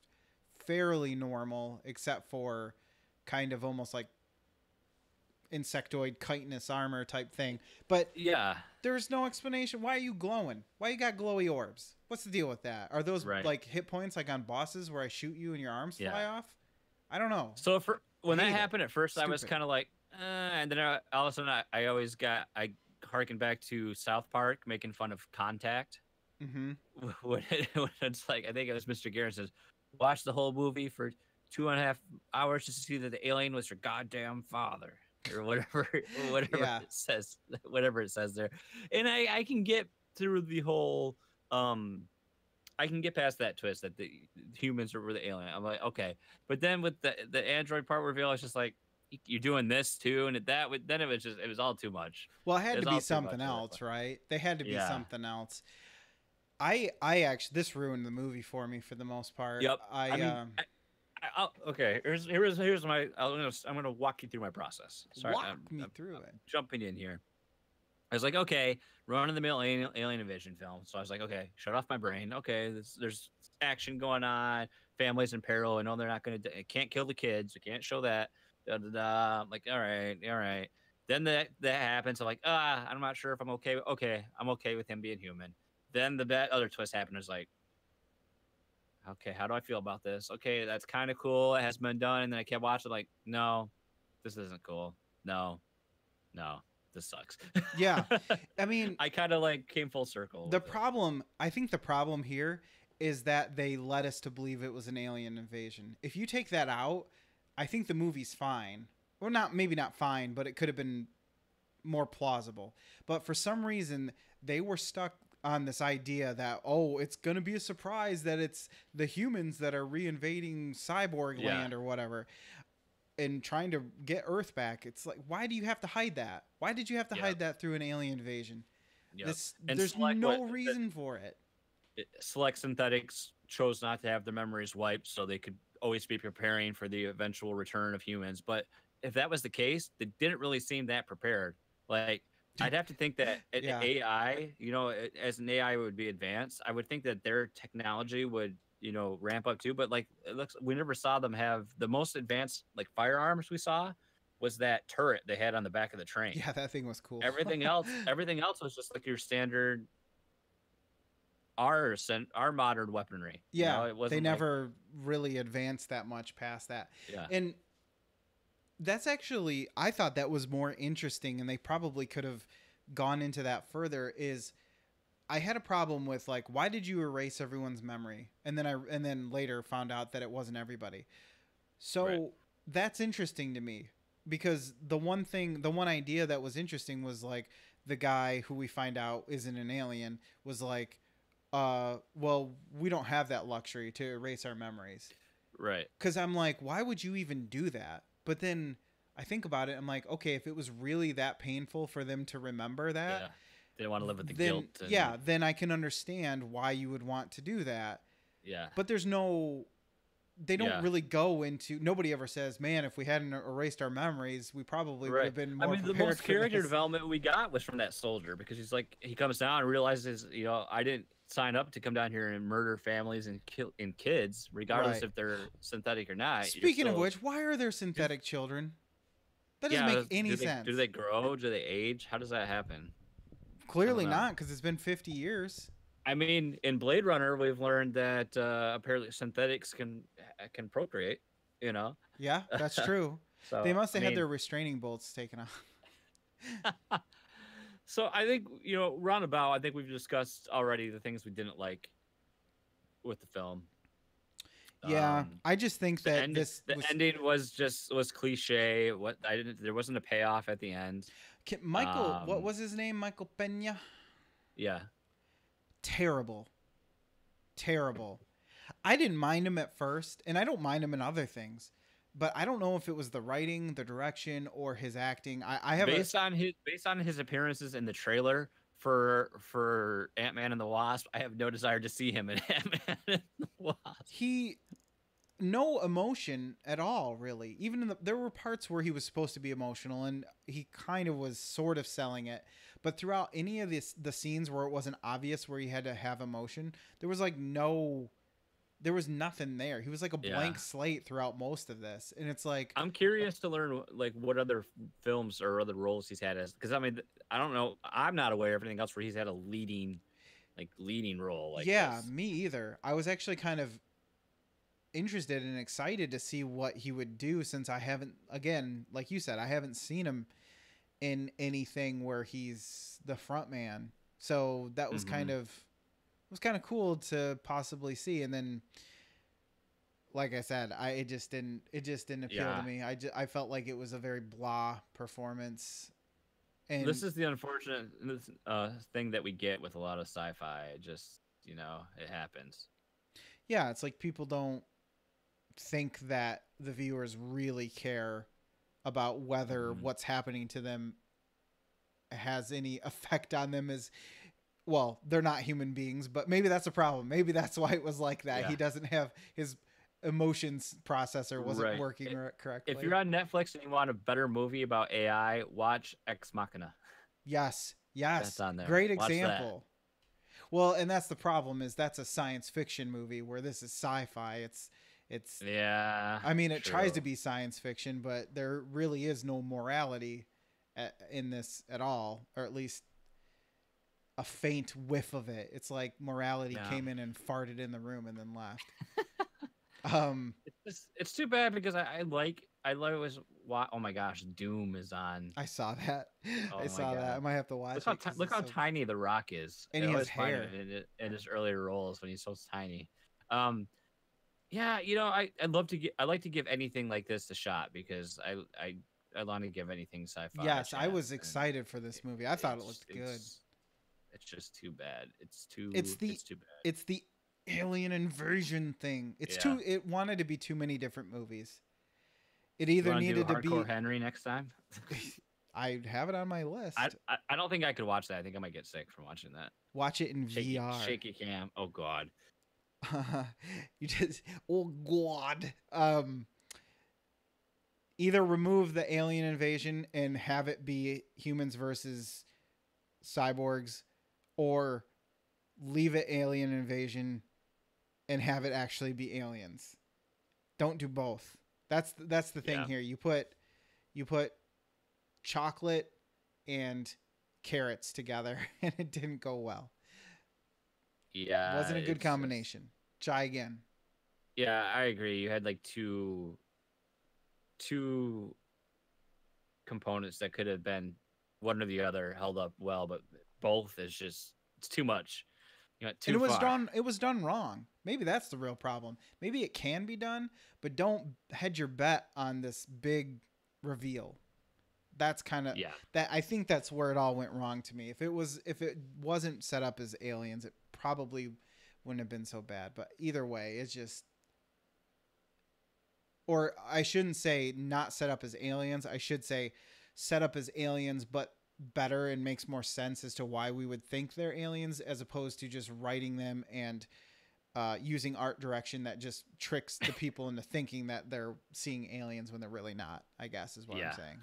fairly normal, except for kind of almost like insectoid chitinous armor type thing. But Yeah. there's no explanation. Why are you glowing? Why you got glowy orbs? What's the deal with that? Are those Right. like hit points like on bosses where I shoot you and your arms Yeah. fly off? I don't know. So when that Hate it. happened at first, I was Stupid. kind of like, and then all of a sudden I harkened back to South Park making fun of Contact. Mm-hmm. When it's like, I think it was Mr. Garrett says, watch the whole movie for 2.5 hours just to see that the alien was your goddamn father or whatever, whatever Yeah. it says, whatever it says there. And I can get through the whole, um, I can get past that twist that the humans were the alien. I'm like, okay. But then with the android part reveal, it's just like, you're doing this too. And then it was all too much. Well, it It had was to be all too something much at that else, point. right? They had to be Yeah. something else. I actually, this ruined the movie for me for the most part. Yep. I mean, okay. Here's my. I'm gonna walk you through my process. Sorry, Walk me through I'm it. jumping in here. I was like, okay, run of the mill alien invasion film. So I was like, okay, shut off my brain. Okay, there's action going on, families in peril. I know they're not gonna. Can't kill the kids. I can't show that. Da, da, da. I'm like, all right, all right. Then that happens. I'm like, I'm not sure if I'm okay. Okay, I'm okay with him being human. Then that other twist happened. I was like, okay, how do I feel about this? Okay, that's kind of cool. It has been done. And then I kept watching, like, no, this isn't cool. No, no, this sucks. Yeah. I mean, I kind of like came full circle the with it. problem, I think the problem here is that they led us to believe it was an alien invasion. If you take that out, I think the movie's fine. Well, maybe not fine, but it could have been more plausible. But for some reason, they were stuck on this idea that, oh, it's going to be a surprise that it's the humans that are reinvading cyborg Yeah. land or whatever and trying to get Earth back. It's like, why do you have to hide that? Why did you have to Yep. hide that through an alien invasion? Yep. And There's no reason for it. Select Synthetics chose not to have their memories wiped so they could always be preparing for the eventual return of humans. But if that was the case, they didn't really seem that prepared. Like, I'd have to think that Yeah. AI, as an AI would be advanced, I would think that their technology would, ramp up too. But like, it looks, we never saw them have the most advanced like firearms we saw was that turret they had on the back of the train. Yeah, that thing was cool. Everything else was just like your standard our modern weaponry. Yeah, It wasn't they like, never really advanced that much past that. yeah. And that's actually, I thought that was more interesting, and they probably could have gone into that further. Is I had a problem with, like, why did you erase everyone's memory? And then later found out that it wasn't everybody. So Right. that's interesting to me, because the one idea that was interesting was, like, the guy who we find out isn't an alien was like, well, we don't have that luxury to erase our memories. Right. Because I'm like, why would you even do that? But then I think about it, I'm like, okay, if it was really that painful for them to remember that, Yeah. They don't want to live with the then guilt. yeah, then I can understand why you would want to do that. Yeah. But they don't really go into. Nobody ever says, "Man, if we hadn't erased our memories, we probably would have been more the prepared most for character this." development we got was from that soldier because he's like, he comes down and realizes, I didn't sign up to come down here and murder families and kill kids, regardless Right. if they're synthetic or not. Speaking of which, why are there synthetic children? That doesn't make any sense. Do they grow? Do they age? How does that happen? Clearly I don't know. not, because it's been 50 years. I mean, in Blade Runner, we've learned that apparently synthetics can procreate. Yeah, that's true. So They must have had their restraining bolts taken off. So I think, roundabout, I think we've discussed already the things we didn't like with the film. Yeah, I just think that ending was cliche. There wasn't a payoff at the end. Michael, what was his name? Michael Pena? Yeah. Terrible. I didn't mind him at first, and I don't mind him in other things. But I don't know if it was the writing, the direction, or his acting. I have based on his appearances in the trailer for Ant-Man and the Wasp, I have no desire to see him in Ant-Man and the Wasp. No emotion at all, really. Even there were parts where he was supposed to be emotional, and he kind of was sort of selling it. But throughout any of the scenes where it wasn't obvious where he had to have emotion, there was nothing there. He was like a blank slate throughout most of this, and it's like, I'm curious to learn like what other films or other roles he's had because I mean, I don't know, I'm not aware of anything else where he's had a leading role like this. Me either. I was actually kind of interested and excited to see what he would do, since I haven't, again, like you said, I haven't seen him in anything where he's the front man. So that was kind of was kind of cool to possibly see. And then, like I said, it just didn't appeal to Yeah. me. I felt like it was a very blah performance. This And is the unfortunate thing that we get with a lot of sci-fi. It just, it happens. yeah, it's like people don't think that the viewers really care about whether Mhm. what's happening to them has any effect on them as well. They're not human beings, but maybe that's a problem. Maybe that's why it was like that. Yeah. He doesn't have his emotions processor wasn't Right. working If correctly. you're on Netflix and you want a better movie about AI, watch Ex Machina. Yes, That's yes, on there. great Watch that. example. Well, and that's the problem is that's a science fiction movie where this is sci-fi. It's Yeah, I mean, it tries to true. be science fiction, but there really is no morality in this at all, or at least a faint whiff of it. It's like morality Yeah. came in and farted in the room and then left. Um, It's too bad because I like was oh my gosh, Doom is on. I saw that. I Oh my saw that. I god. might have to Look watch how it because look it's how so. tiny the Rock is. And I he has always find him hair. in his earlier roles when he's so tiny. Um, yeah, I love to I like to give anything like this a shot because I want to give anything sci-fi a Yes, I was chance, and excited for this movie. I thought it it's looked good. it's it's just too bad. It's It's too the it's too bad. it's the alien invasion thing. It's Yeah. too. It wanted to be too many different movies. It You either want to do needed to Hardcore be. Henry next time? I have it on my I, list. I I don't think I could watch that. I think I might get sick from watching that. Watch it in Shaky VR. shaky cam. Oh god. You just oh god. Either remove the alien invasion and have it be humans versus cyborgs, or leave it alien invasion and have it actually be aliens. Don't do both. That's the thing Yeah. here. You put chocolate and carrots together and it didn't go well. Yeah, Wasn't a good it's combination. Try again. yeah, I agree. You had like two components that could have been one or the other held up well, but both is just it's too much. You went And too far. it was done wrong. Maybe that's the real problem. Maybe it can be done, but don't hedge your bet on this big reveal. That's kind of Yeah. that I think that's where it all went wrong to me. If it wasn't set up as aliens, it probably wouldn't have been so bad. But either way, it's just or I shouldn't say not set up as aliens. I should say set up as aliens, but better and makes more sense as to why we would think they're aliens, as opposed to just writing them and using art direction that just tricks the people into thinking that they're seeing aliens when they're really not. I guess is what I'm Yeah. saying.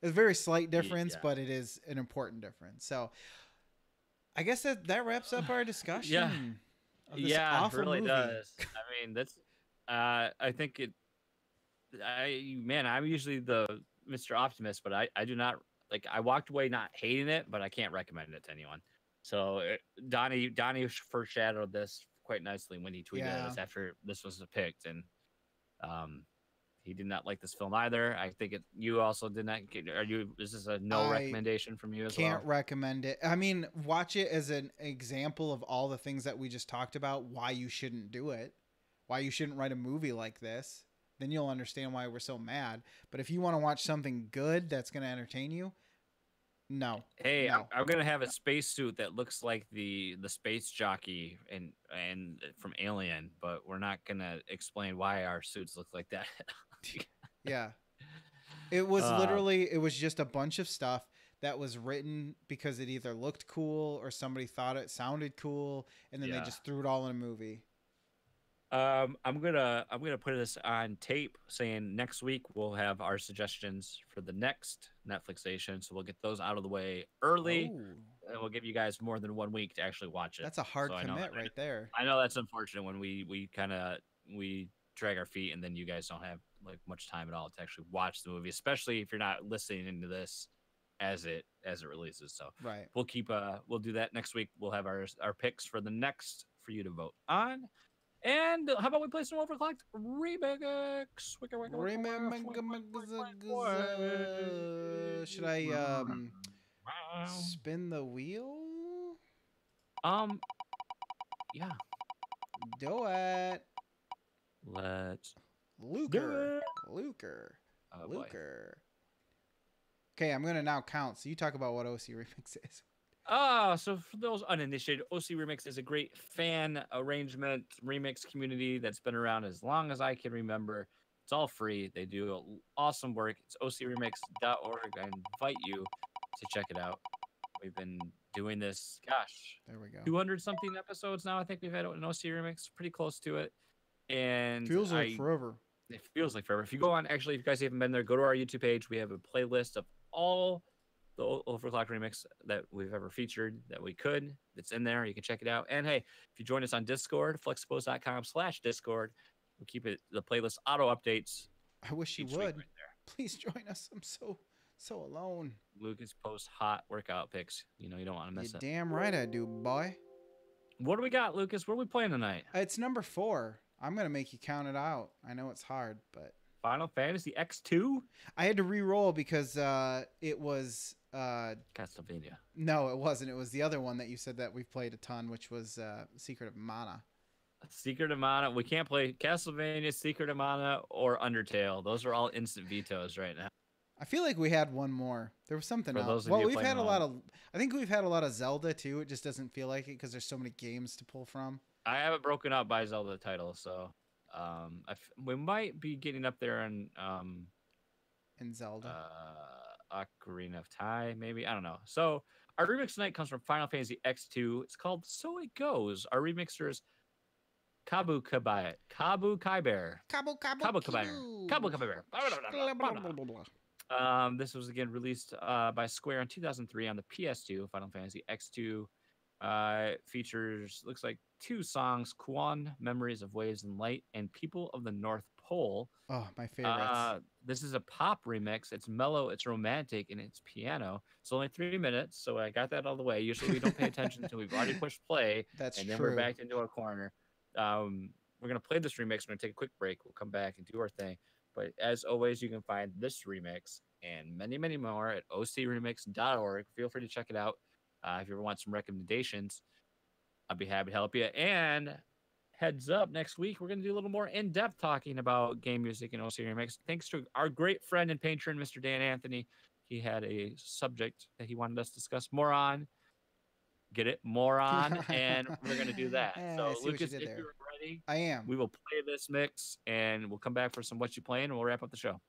It's a very slight difference, Yeah. but it is an important difference. So I guess that wraps up our Yeah. discussion of this Yeah, it awful really movie. does. I mean, that's I think it I'm usually the Mr. Optimist, but I do not like I walked away not hating it, but I can't recommend it to anyone. So Donnie foreshadowed this quite nicely when he tweeted at Yeah. us after this was picked, and um, he did not like this film either. I think you also did not. Are you? Is this a no I recommendation from you as can't well? recommend it. I mean, watch it as an example of all the things that we just talked about, why you shouldn't do it, why you shouldn't write a movie like this. Then you'll understand why we're so mad. But if you want to watch something good that's going to entertain you, no. Hey, No. I'm gonna have a spacesuit that looks like the space jockey and from Alien, but we're not gonna explain why our suits look like that. Yeah. It was uh, literally it was just a bunch of stuff that was written because it either looked cool or somebody thought it sounded cool and then they yeah. just threw it all in a movie. I'm gonna put this on tape saying next week we'll have our suggestions for the next Netflix station, so we'll get those out of the way early, Oh, and we'll give you guys more than 1 week to actually watch it. that's a So hard commit right there. I know that's unfortunate when we kind of we drag our feet and then you guys don't have like much time at all to actually watch the movie, especially if you're not listening into this as it releases. So Right. we'll do that next week. We'll have our picks for the next for you to vote on. And how about we play some overclocked remix? Should I spin the wheel? Um, Yeah, Do it. let's Luker. do it. Luker. Oh boy. Luker. Okay, I'm going to now count. So you talk about what OC Remix is. So for those uninitiated, OC Remix is a great fan arrangement remix community that's been around as long as I can remember. It's all free. They do awesome work. It's ocremix.org. I invite you to check it out. We've been doing this, gosh, There we go. 200 something episodes now. I think we've had an OC Remix, pretty close to it. And Feels like forever. It feels like forever. If you go on, actually, if you guys haven't been there, go to our YouTube page. We have a playlist of all the Overclock remix that we've ever featured that we could. It's in there. You can check it out. And hey, if you join us on Discord, fluxtaposed.com/Discord, we'll keep it, the playlist auto updates. I wish you would. Right there. Please join us. I'm so alone. Lucas posts hot workout pics. You know, you don't want to miss it. Damn right I do, boy. What do we got, Lucas? What are we playing tonight? It's number 4. I'm going to make you count it out. I know it's hard, but... Final Fantasy X2? I had to re-roll because it was... Castlevania. No, it wasn't. It was the other one that you said that we've played a ton, which was Secret of Mana. Secret of Mana. We can't play Castlevania, Secret of Mana, or Undertale. Those are all instant vetoes right now. I feel like we had one more. There was something For else. those of Well, you we've playing had a along. lot of... I think we've had a lot of Zelda, too. It just doesn't feel like it because there's so many games to pull from. I have it broken up by Zelda title, so we might be getting up there in Zelda. Ocarina of Time, maybe. I don't know. So our remix tonight comes from Final Fantasy X2. It's called So It Goes. Our remixers Kabu Kaiber. This was again released by Square in 2003 on the PS2. Final Fantasy X2 features, looks like 2 songs: Kuon, Memories of Waves and Light, and People of the North Pole. Oh, my favorites. This is a pop remix. It's mellow, it's romantic, and it's piano. It's only 3 minutes, so I got that all the way. Usually we don't pay attention until we've already pushed play. That's and then true. We're back into our corner. We're going to play this remix. We're going to take a quick break. We'll come back and do our thing. But as always, you can find this remix and many, many more at ocremix.org. Feel free to check it out. If you ever want some recommendations, I'll be happy to help you. And heads up, next week, we're going to do a little more in-depth talking about game music and OC Remix. Thanks to our great friend and patron, Mr. Dan Anthony. He had a subject that he wanted us to discuss more on. Get it? More on. And we're going to do that. So, Lucas, if you're ready, I am. We will play this mix, and we'll come back for some What You Playing, and we'll wrap up the show.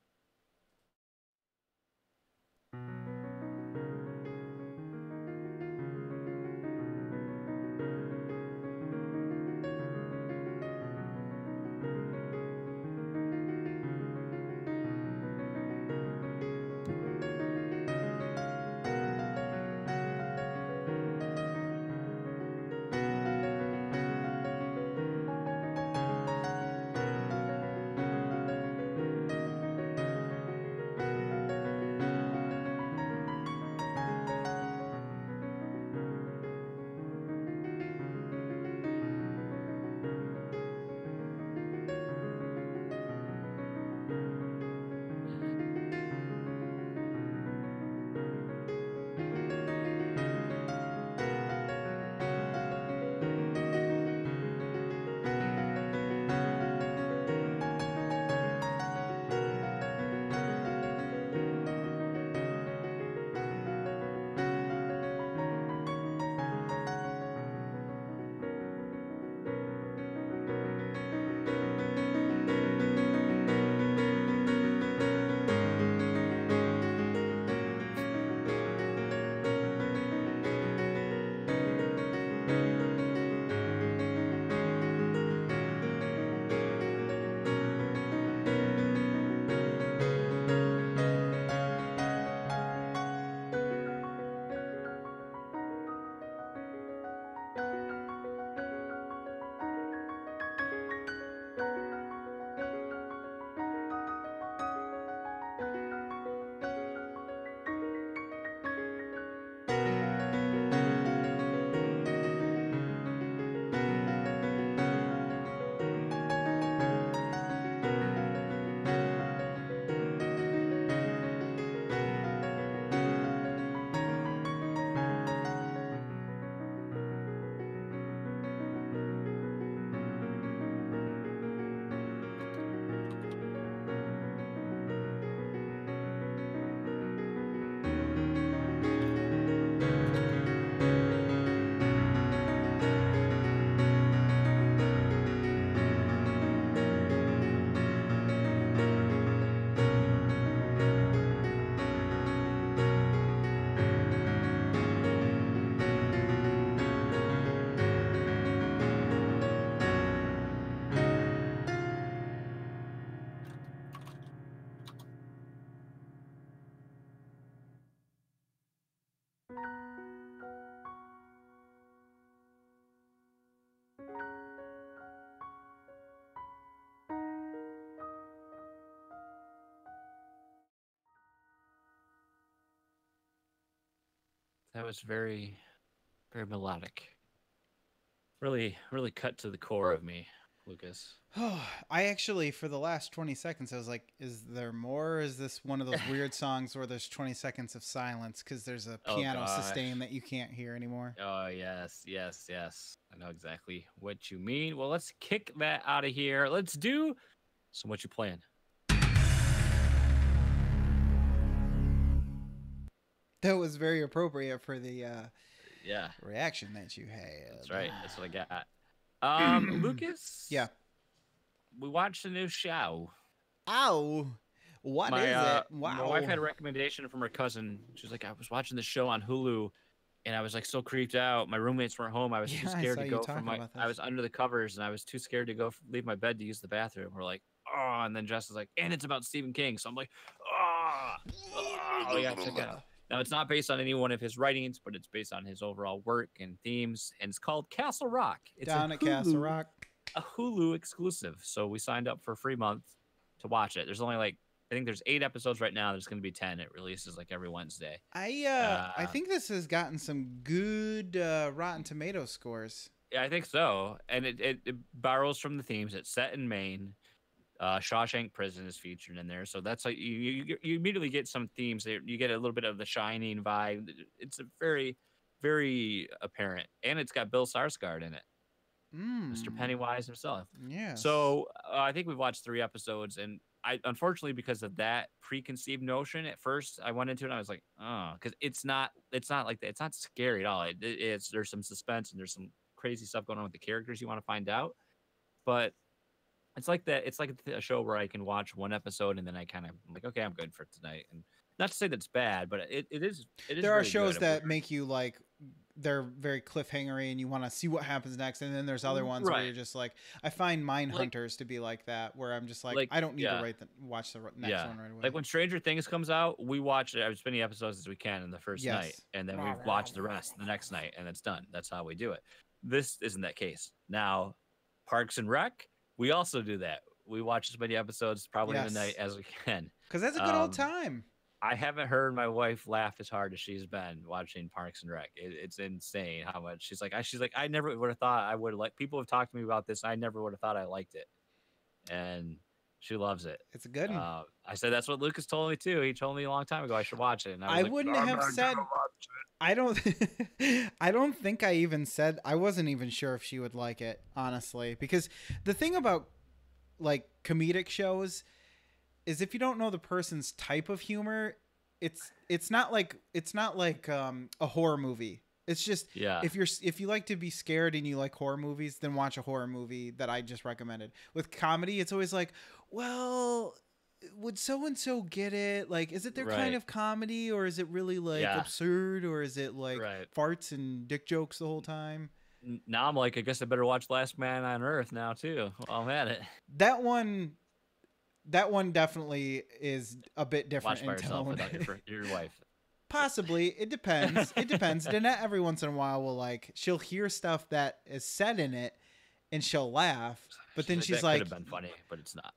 That was very, very melodic. Really, really cut to the core of me, Lucas. Oh, I actually, for the last 20 seconds, I was like, is there more? Is this one of those weird songs where there's 20 seconds of silence because there's a Oh piano sustain gosh. that you can't hear anymore? Oh yes, yes, yes. I know exactly what you mean. Well, let's kick that out of here. Let's do. So, what you playing? That was very appropriate for the Yeah, reaction that you had. that's right. That's what I got. Lucas, Yeah. we watched a new show. Ow. What My is it? my wife Wow. had a recommendation from her cousin. She was like, I was watching the show on Hulu, and I was like so creeped out. My roommates weren't home. I was too Yeah, I scared saw to you go from talking my. about I this. was under the covers, and I was too scared to go leave my bed to use the bathroom. We're like, oh, and then Jess is like, and it's about Stephen King. So I'm like, oh, oh, we gotta check it out. Now it's not based on any one of his writings, but it's based on his overall work and themes, and it's called Castle Rock. It's Down at Castle Rock. A Hulu exclusive. So we signed up for a free month to watch it. There's only like I think there's 8 episodes right now. There's going to be 10. It releases like every Wednesday. I think this has gotten some good Rotten Tomato scores. Yeah, I think so. And it borrows from the themes. It's set in Maine. Shawshank Prison is featured in there, so that's like you immediately get some themes there. You get a little bit of the Shining vibe. It's a very apparent, and it's got Bill Skarsgård in it, Mr. Pennywise himself. Yes. So I think we've watched 3 episodes, and I unfortunately because of that preconceived notion at first I went into it and I was like, oh, because it's not like that. It's not scary at all. It's there's some suspense and there's some crazy stuff going on with the characters you want to find out, but it's like that. It's like a show where I can watch 1 episode and then I kind of like, okay, I'm good for tonight. And not to say that's bad, but it is There are really good. shows that make you like they're very cliffhangery and you want to see what happens next, and then there's other ones where Right. you're just like, I find Mine Like Hunters to be like that, where I'm just like, like I don't need yeah. to watch the next Yeah. one right away. Like when Stranger Things comes out, we watch it as many episodes as we can in the first night, Yes. and then we watch the rest the next night, and it's done. That's how we do it. This isn't that case. Now, Parks and Rec, we also do that. We watch as many episodes probably in the night Yes. as we can. Because that's a good old time. I haven't heard my wife laugh as hard as she's been watching Parks and Rec. It's insane how much she's like I never would have thought I would like. People have talked to me about this. I never would have thought I liked it, and she loves it. It's a good one. I said that's what Lucas told me too. He told me a long time ago I should watch it, and I was I like, wouldn't I'm have not said. gonna watch it. I don't. I don't think I even said. I wasn't even sure if she would like it, honestly, because the thing about like comedic shows is if you don't know the person's type of humor, it's not like a horror movie. It's just Yeah, if you like to be scared and you like horror movies, then watch a horror movie that I just recommended. With comedy, it's always like, well, would so and so get it? Like, is it their kind right. of comedy, or is it really like Yeah, absurd, or is it like right. farts and dick jokes the whole time? Now I'm like, I guess I better watch Last Man on Earth now too. While I'm at it. That one that one definitely is a bit different Watch by in yourself tone. without your wife. Possibly. It depends. It depends. Danette every once in a while will like she'll hear stuff that is said in it and she'll laugh. But then she's that like could have been funny, but it's not.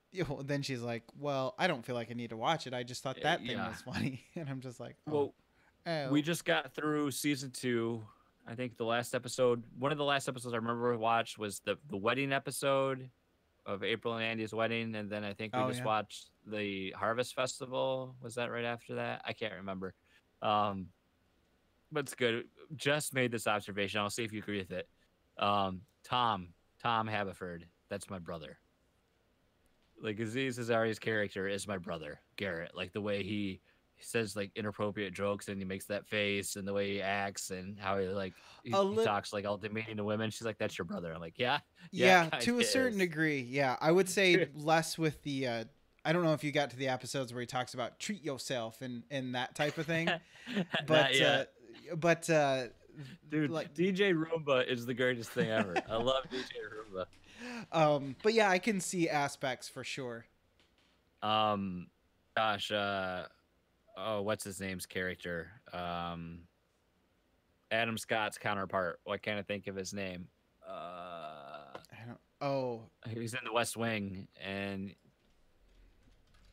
then she's like, well, I don't feel like I need to watch it. I just thought that thing Yeah. was funny. And I'm just like, Well, oh. we just got through season 2. I think the last episode, one of the last episodes I remember we watched was the wedding episode of April and Andy's wedding, and then I think we just watched the Harvest Festival. Was that right after that? I can't remember. But it's good. Just made this observation. I'll see if you agree with it. Tom Haverford. That's my brother. Like Aziz Ansari's character is my brother, Garrett. Like the way he says like inappropriate jokes and he makes that face and the way he acts and how he talks like all demeaning to women. She's like, "That's your brother." I'm like, "Yeah, to a certain degree, yeah. I would say less with the. I don't know if you got to the episodes where he talks about treat yourself and that type of thing, but dude, like DJ Roomba is the greatest thing ever. I love DJ Roomba. But yeah, I can see aspects for sure. Gosh, what's his name's character? Adam Scott's counterpart. Why can't I think of his name? I don't. Oh, he was in The West Wing, and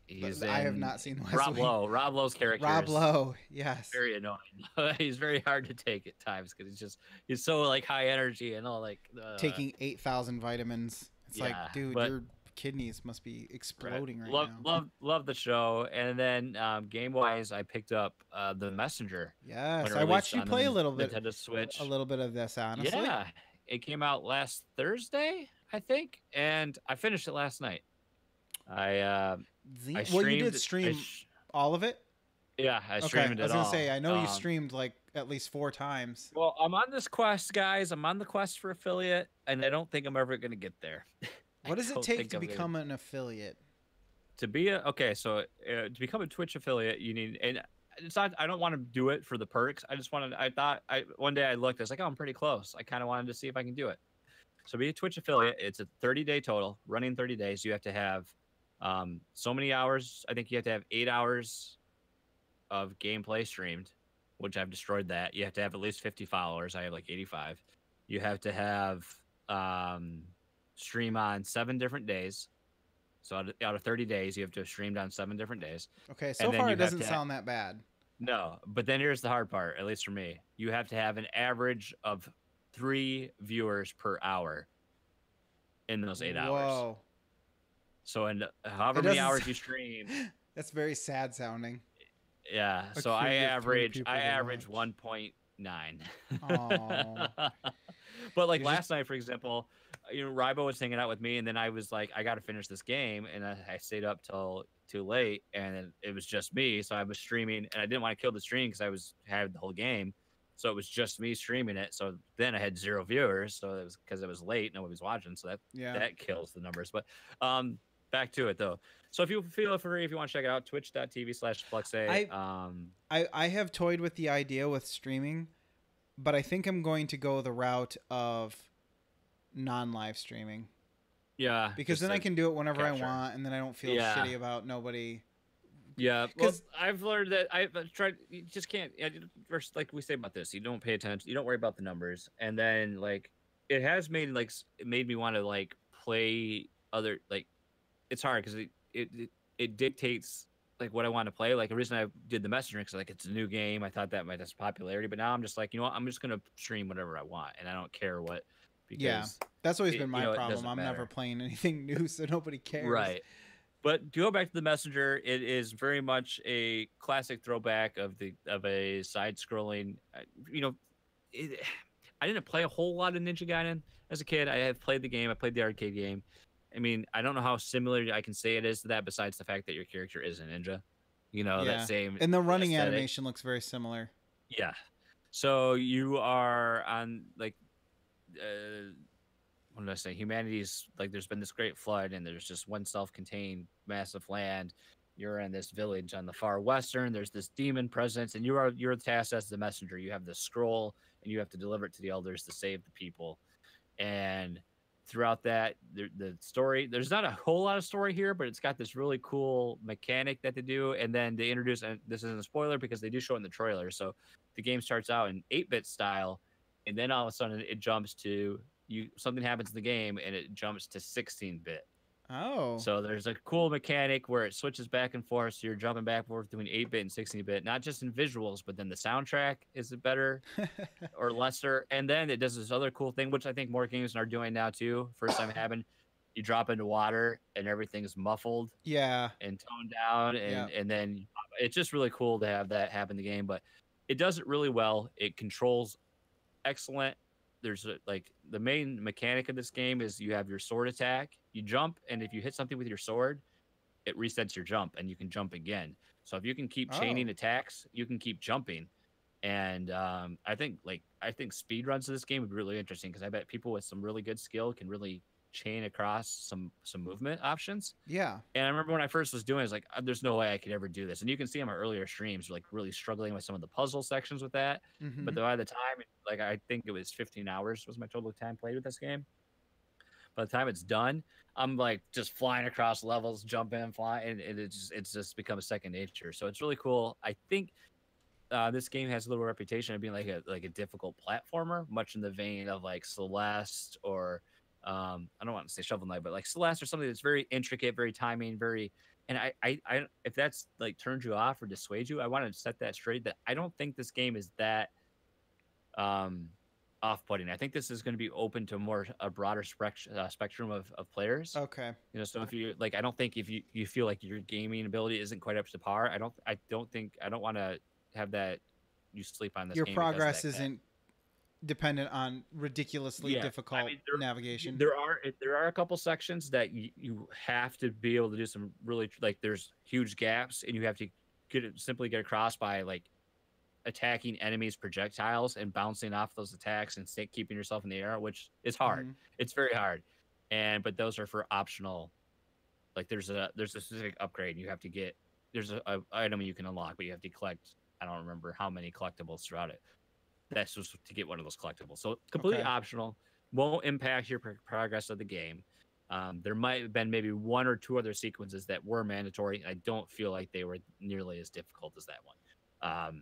He's I have in not seen West Rob Wing. Lowe. Rob Lowe's character Rob is Lowe, yes. very annoying. He's very hard to take at times because he's so like high energy and all like Taking 8,000 vitamins. It's like, yeah. dude, But your kidneys must be right. exploding right Love now. love the show. And then game wise, I picked up the Messenger when Yes, it I watched released you on the play Nintendo a Switch. little bit of this, honestly. Yeah, it came out last Thursday, I think, and I finished it last night. I I Well, you did streamed. stream all of it. Yeah, I Okay, streamed I it was gonna all. say I know you streamed like at least 4 times. Well, I'm on this quest, guys. I'm on the quest for affiliate, and I don't think I'm ever gonna get there. I What does it don't take think to I'm gonna become an affiliate? to be a okay. So to become a Twitch affiliate, you need and it's not. I don't want to do it for the perks. I just wanted. I thought I one day I looked. I was like, oh, I'm pretty close. I kind of wanted to see if I can do it. So be a Twitch affiliate. It's a 30-day total, running 30 days. You have to have so many hours. I think you have to have 8 hours of gameplay streamed, which I've destroyed that. You have to have at least 50 followers. I have like 85. You have to have stream on 7 different days. So out of 30 days, you have to have streamed on 7 different days. Okay, so And then far you it have doesn't to sound that bad. no, but then here's the hard part, at least for me. You have to have an average of 3 viewers per hour in those 8 hours. Whoa. So in however It many doesn't hours you stream, That's very sad sounding. yeah. A So I queue of 3 average people I to average watch. 1.9. Aw. But like You're last night, for example, Rybo was hanging out with me, and then I was like, I got to finish this game, and I stayed up till too late, and it was just me. So I was streaming, and I didn't want to kill the stream because had the whole game, so it was just me streaming it. So then I had 0 viewers, so it was because it was late, nobody was watching, so that kills the numbers. But back to it though. So if you feel free, if you want to check it out, twitch.tv/Fluxay. I have toyed with the idea with streaming, but I think I'm going to go the route of non-live streaming. Yeah, Because then I can do it whenever capture. I want, and then I don't feel shitty about nobody. Yeah, because I've learned that I've tried. You just can't. First, like we say about this, you don't pay attention. You don't worry about the numbers, and then like it has made me want to like play other like. It's hard because it dictates like what I want to play. Like the reason I did the Messenger because like it's a new game. I thought that might have popularity, but now I'm just like what, I'm just gonna stream whatever I want, and I don't care what. Because that's always been my problem. I'm matter. never playing anything new, so nobody cares. Right. But to go back to the Messenger, it is very much a classic throwback of a side-scrolling. I didn't play a whole lot of Ninja Gaiden as a kid. I have played the game. I played the arcade game. I mean, I don't know how similar I can say it is to that, besides the fact that your character is a ninja. That same. And the running aesthetic. animation looks very similar. Yeah. So you are on like. What did I say? Humanity's like there's been this great flood, and there's just one self-contained massive land. You're in this village on the far western. There's this demon presence, and you're tasked as the messenger. You have this scroll, and you have to deliver it to the elders to save the people. And throughout that, the story, there's not a whole lot of story here, but it's got this really cool mechanic that they do. And then they introduce, and this isn't a spoiler because they do show it in the trailer. So the game starts out in 8-bit style, and then all of a sudden it jumps to something happens in the game and it jumps to 16-bit. Oh. So there's a cool mechanic where it switches back and forth. So you're jumping back and forth between 8-bit and 16-bit, not just in visuals, but then the soundtrack is better or lesser. And then it does this other cool thing, which I think more games are doing now too. First time it happened, you drop into water and everything's muffled. Yeah. And toned down. And then it's just really cool to have that happen in the game. But it does it really well. It controls excellent. There's like the main mechanic of this game is you have your sword attack, you jump, and if you hit something with your sword, it resets your jump and you can jump again. So if you can keep chaining attacks, you can keep jumping. And I think speed runs of this game would be really interesting because I bet people with some really good skill can really chain across some movement options. Yeah. And I remember when I first was doing it, I was like, there's no way I could ever do this. And you can see on my earlier streams, like really struggling with some of the puzzle sections with that. Mm-hmm. But by the time, like I think it was 15 hours was my total time played with this game. By the time it's done, I'm like just flying across levels, jumping, flying, and it's just become a second nature. So it's really cool. I think this game has a little reputation of being like a difficult platformer, much in the vein of like Celeste or I don't want to say Shovel Knight, but like Celeste or something that's very intricate, very timing, very And if that's like turns you off or dissuades you, I want to set that straight. That I don't think this game is that um off-putting. I think this is going to be open to a broader spectrum of players. Okay. You know, so if you like, I don't think if you feel like your gaming ability isn't quite up to par, I don't want to have that you sleep on this Your game because of progress that fact. isn't dependent on ridiculously Yeah, I difficult mean navigation. there are a couple sections that you have to be able to do some really like there's huge gaps and you have to simply get across by like attacking enemies projectiles and bouncing off those attacks and keeping yourself in the air, which is hard. Hmm. It's very hard. But those are for optional. Like there's a specific upgrade you have to get. There's a item you can unlock, but you have to collect. I don't remember how many collectibles throughout it. That's just to get one of those collectibles. So completely Okay. optional. Won't impact your progress of the game. There might have been maybe one or two other sequences that were mandatory. I don't feel like they were nearly as difficult as that one.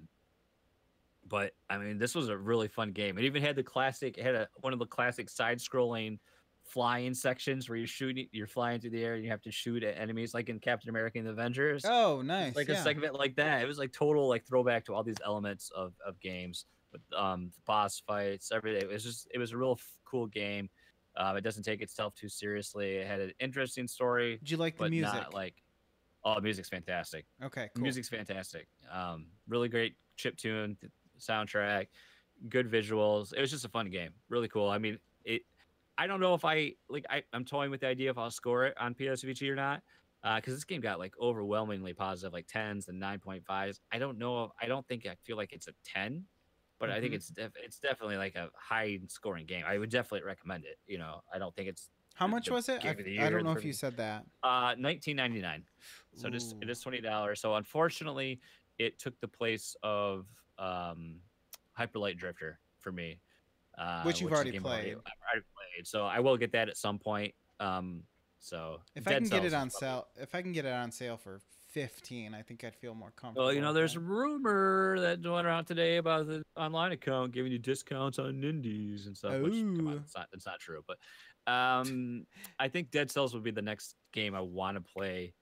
But I mean, this was a really fun game. It even had the classic. It had one of the classic side-scrolling flying sections where you're flying through the air, and you have to shoot at enemies, like in Captain America and the Avengers. Oh, It's nice. like a Yeah. segment like that. It was like total like throwback to all these elements of games with the boss fights, everything. It was a real cool game. It doesn't take itself too seriously. It had an interesting story, Did you like the but not music? like oh, the music's fantastic. Okay, The cool. music's fantastic. Really great chip tune soundtrack, good visuals. It was just a fun game. Really cool. I mean, it. I don't know if I'm toying with the idea if I'll score it on PSVG or not. Because this game got like overwhelmingly positive, like tens and 9.5s. I don't know. I don't think I feel like it's a 10, but I think Hmm. it's definitely like a high scoring game. I would definitely recommend it. You know, I don't think it's How much the was it? game of the I year or don't the know if you perfect. said that. 19.99. So it Ooh. is $20. So unfortunately, it took the place of Hyperlight Drifter for me, Which you've which is a already game played. I've already played. So I will get that at some point. So If I Dead can get it Cells is on probably. sale, if I can get it on sale for 15, I think I'd feel more Well, you comfortable know, with there's that. a rumor that went around today about the online account giving you discounts on indies and stuff. Which, come on, Oh. it's not true. But I think Dead Cells would be the next game I want to play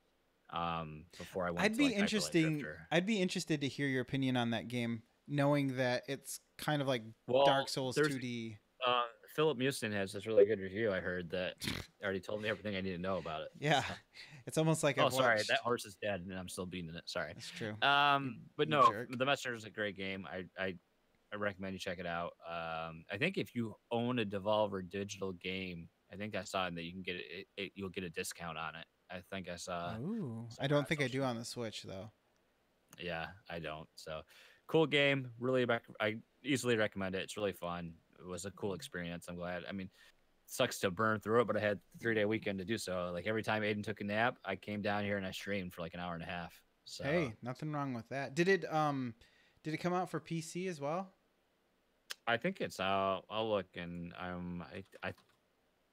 before I went I'd to be like Hyperlight interesting. Drifter. I'd be interested to hear your opinion on that game, knowing that it's kind of like Dark Well, Souls there's 2D. Philip Mewson has this really good review. I heard that already told me everything I need to know about it. Yeah, So, it's almost like oh, I've sorry, that watched. horse is dead, and I'm still beating it. Sorry. That's true. You, But you no, jerk. The Messenger is a great game. I recommend you check it out. I think if you own a Devolver digital game, I think I saw that you can get you'll get a discount on it. I think I saw Oh, I somewhere don't on think I social do on media. the Switch though. Yeah, I don't. So cool game. Really, I easily recommend it. It's really fun. It was a cool experience. I'm glad. I mean, sucks to burn through it, but I had a 3-day weekend to do so. Like every time Aiden took a nap, I came down here and I streamed for like an hour and a half. So Hey, nothing wrong with that. Did it come out for PC as well? I think it's out. I'll look and I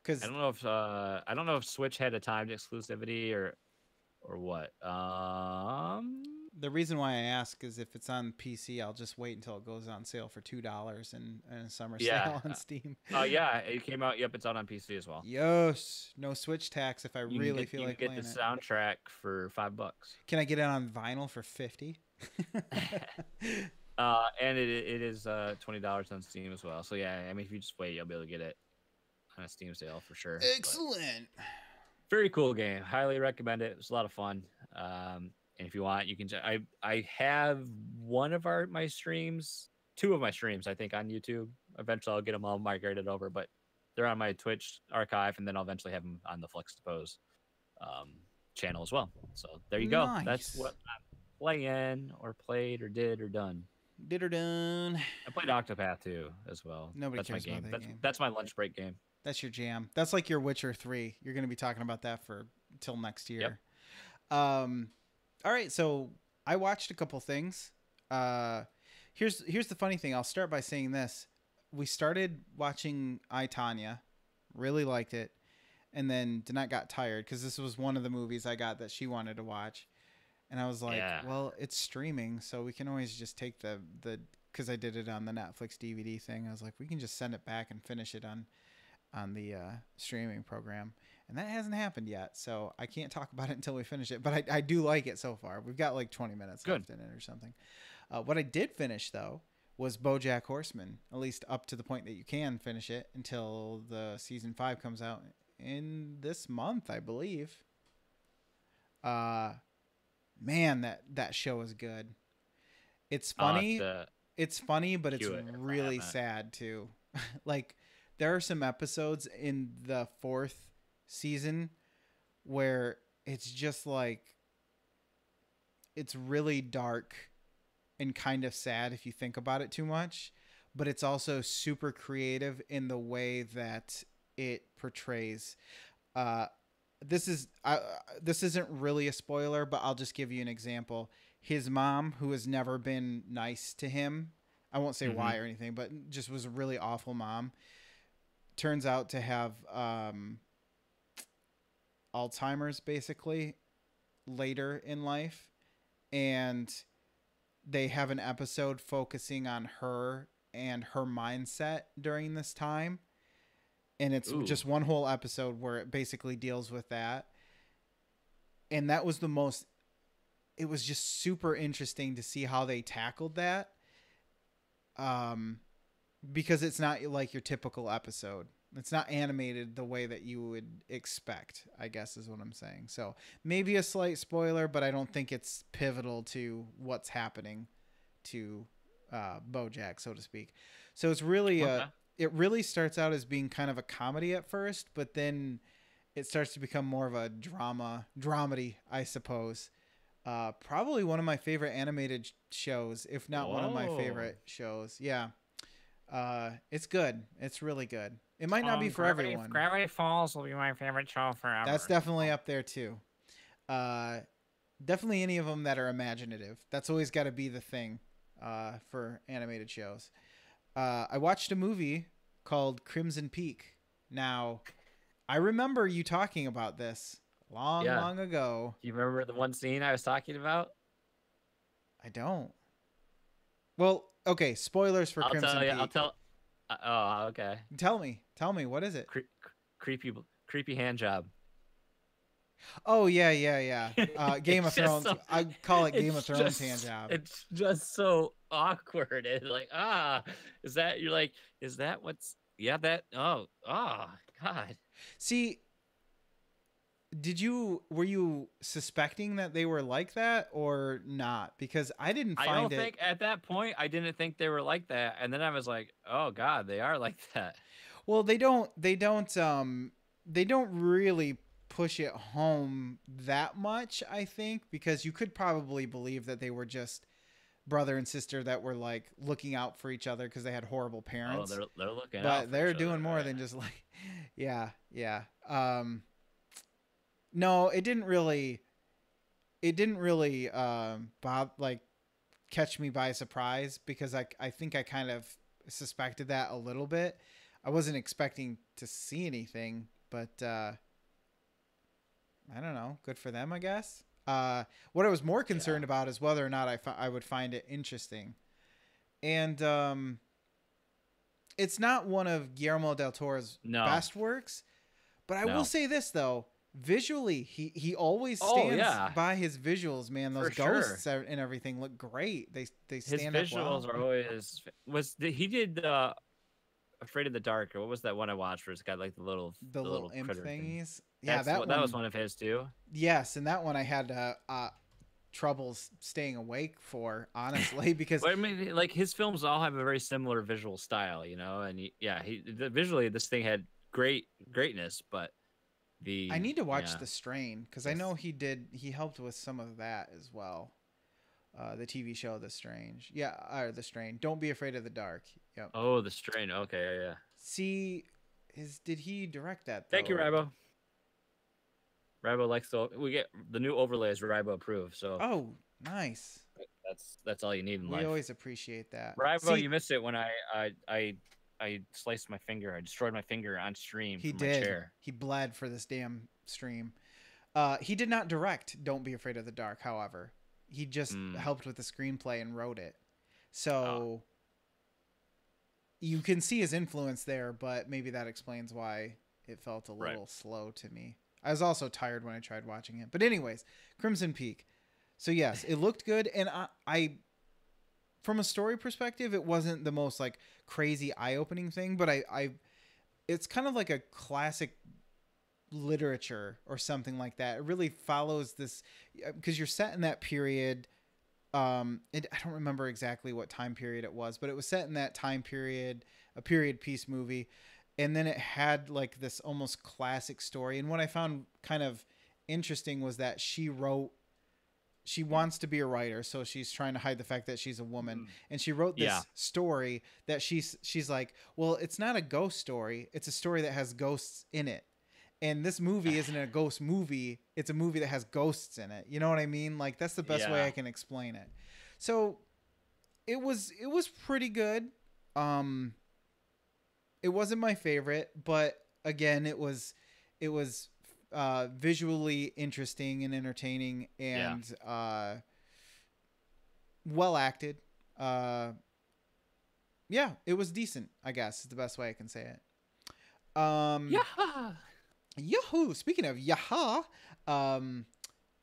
Because don't know if I don't know if Switch had a timed exclusivity or what. the reason why I ask is if it's on PC, I'll just wait until it goes on sale for $2 in a summer Yeah. sale on Steam. Yeah, it came out. Yep, it's out on PC as well. Yes, no Switch tax if I really feel You can like get the playing it. soundtrack for $5. Can I get it on vinyl for 50? And it is $20 on Steam as well. So yeah, I mean if you just wait, you'll be able to get it on a Steam sale for sure. But Excellent. very cool game. Highly recommend it. It was a lot of fun. And if you want, you can. I have my streams, two of my streams, I think, on YouTube. Eventually, I'll get them all migrated over, but they're on my Twitch archive, and then I'll eventually have them on the Fluxtaposed channel as well. So there you go. That's Nice. what I'm playing, or played, or did, or done. Did or done. I played Octopath too, as well. Nobody That's my cares about game. that game. That's my lunch break game. That's your jam. That's like your Witcher 3. You're going to be talking about that for till next Yep. year. All right, so I watched a couple things. Here's the funny thing. I'll start by saying this. We started watching I, Tanya. Really liked it. And then Danette got tired because this was one of the movies I got that she wanted to watch. And I was like, Yeah. well, it's streaming, so we can always just take the because I did it on the Netflix DVD thing. I was like, we can just send it back and finish it on the streaming program. And that hasn't happened yet, so I can't talk about it until we finish it. But I do like it so far. We've got like 20 minutes Good. left in it or something. What I did finish, though, was BoJack Horseman, at least up to the point that you can finish it until the season 5 comes out in this month, I believe. Man, that show is good. It's funny. It's funny, but it's really sad too. Like, there are some episodes in the 4th season where it's just like, it's really dark and kind of sad if you think about it too much, but it's also super creative in the way that it portrays. This isn't really a spoiler, but I'll just give you an example. His mom, who has never been nice to him, I won't say why or anything, but just was a really awful mom, turns out to have Alzheimer's basically later in life, and they have an episode focusing on her and her mindset during this time, and it's just one whole episode where it basically deals with that. And that was it was just super interesting to see how they tackled that, because it's not like your typical episode. It's not animated the way that you would expect, I guess is what I'm saying. So maybe a slight spoiler, but I don't think it's pivotal to what's happening to BoJack, so to speak. So it's really it really starts out as being kind of a comedy at first, but then it starts to become more of a dramedy, I suppose. Probably one of my favorite animated shows, if not one of my favorite shows. Yeah. It's good. It's really good. It might not be for everyone. Gravity Falls will be my favorite show forever. That's definitely up there too. Definitely any of them that are imaginative. That's always got to be the thing for animated shows. I watched a movie called Crimson Peak. Now, I remember you talking about this long ago. Do you remember the one scene I was talking about? I don't. Well, okay, spoilers for Crimson Peak. I'll tell. Oh, okay. Tell me. What is it? Creepy hand job. Oh, yeah. Game of Thrones. I call it Game of Thrones hand job. It's just so awkward. It's like, is that what's, oh, God. See, were you suspecting that they were like that or not? Because I didn't find think at that point, I didn't think they were like that. And then I was like, oh God, they are like that. Well, they don't really push it home that much, I think, because you could probably believe that they were just brother and sister that were like looking out for each other because they had horrible parents. Oh, they're looking out. But they're doing more than just like, yeah. No, it didn't really catch me by surprise, because I think I kind of suspected that a little bit. I wasn't expecting to see anything, but I don't know. Good for them, I guess. What I was more concerned about is whether or not I would find it interesting. And it's not one of Guillermo del Toro's best works, but I will say this, though. Visually, he always stands by his visuals, man. Those ghosts and everything look great. They stand up well. His visuals are always he did Afraid of the Dark, or what was that one I watched where it's got like the little imp critter thingies? Yeah, that was one of his too. Yes, and that one I had troubles staying awake for, honestly, because I mean, like, his films all have a very similar visual style, you know, and visually this thing had greatness, but I need to watch The Strain, because I know he helped with some of that as well. The TV show The Strange. Yeah, The Strain. Don't Be Afraid of the Dark. Yep. Oh, The Strain. Okay, yeah. See, did he direct that, though? Thank you, Ribo. Ribo likes we get the new overlays Ribo approved, so. Oh, nice. That's all you need in life. We always appreciate that. Ribo, you missed it when I sliced my finger. I destroyed my finger on stream. He did. My chair. He bled for this damn stream. He did not direct Don't Be Afraid of the Dark, however. He just helped with the screenplay and wrote it. So you can see his influence there, but maybe that explains why it felt a Right. little slow to me. I was also tired when I tried watching it. But anyways, Crimson Peak. So yes, it looked good, and I from a story perspective, it wasn't the most like crazy eye-opening thing, but I it's kind of like a classic literature or something like that. It really follows this because you're set in that period. I don't remember exactly what time period it was, but it was set in that time period, a period piece movie, and then it had like this almost classic story. And what I found kind of interesting was that she wants to be a writer, so she's trying to hide the fact that she's a woman, and she wrote Yeah. this story that she's like, well, it's not a ghost story, it's a story that has ghosts in it. And this movie isn't a ghost movie, it's a movie that has ghosts in it. You know what I mean? Like, that's the best way Yeah. I can explain it. So it was pretty good. um it wasn't my favorite, but again, it was visually interesting and entertaining, Yeah. and well acted. Uh, yeah, it was decent, I guess is the best way I can say it. Yeah. Yahoo! Speaking of Yaha, um,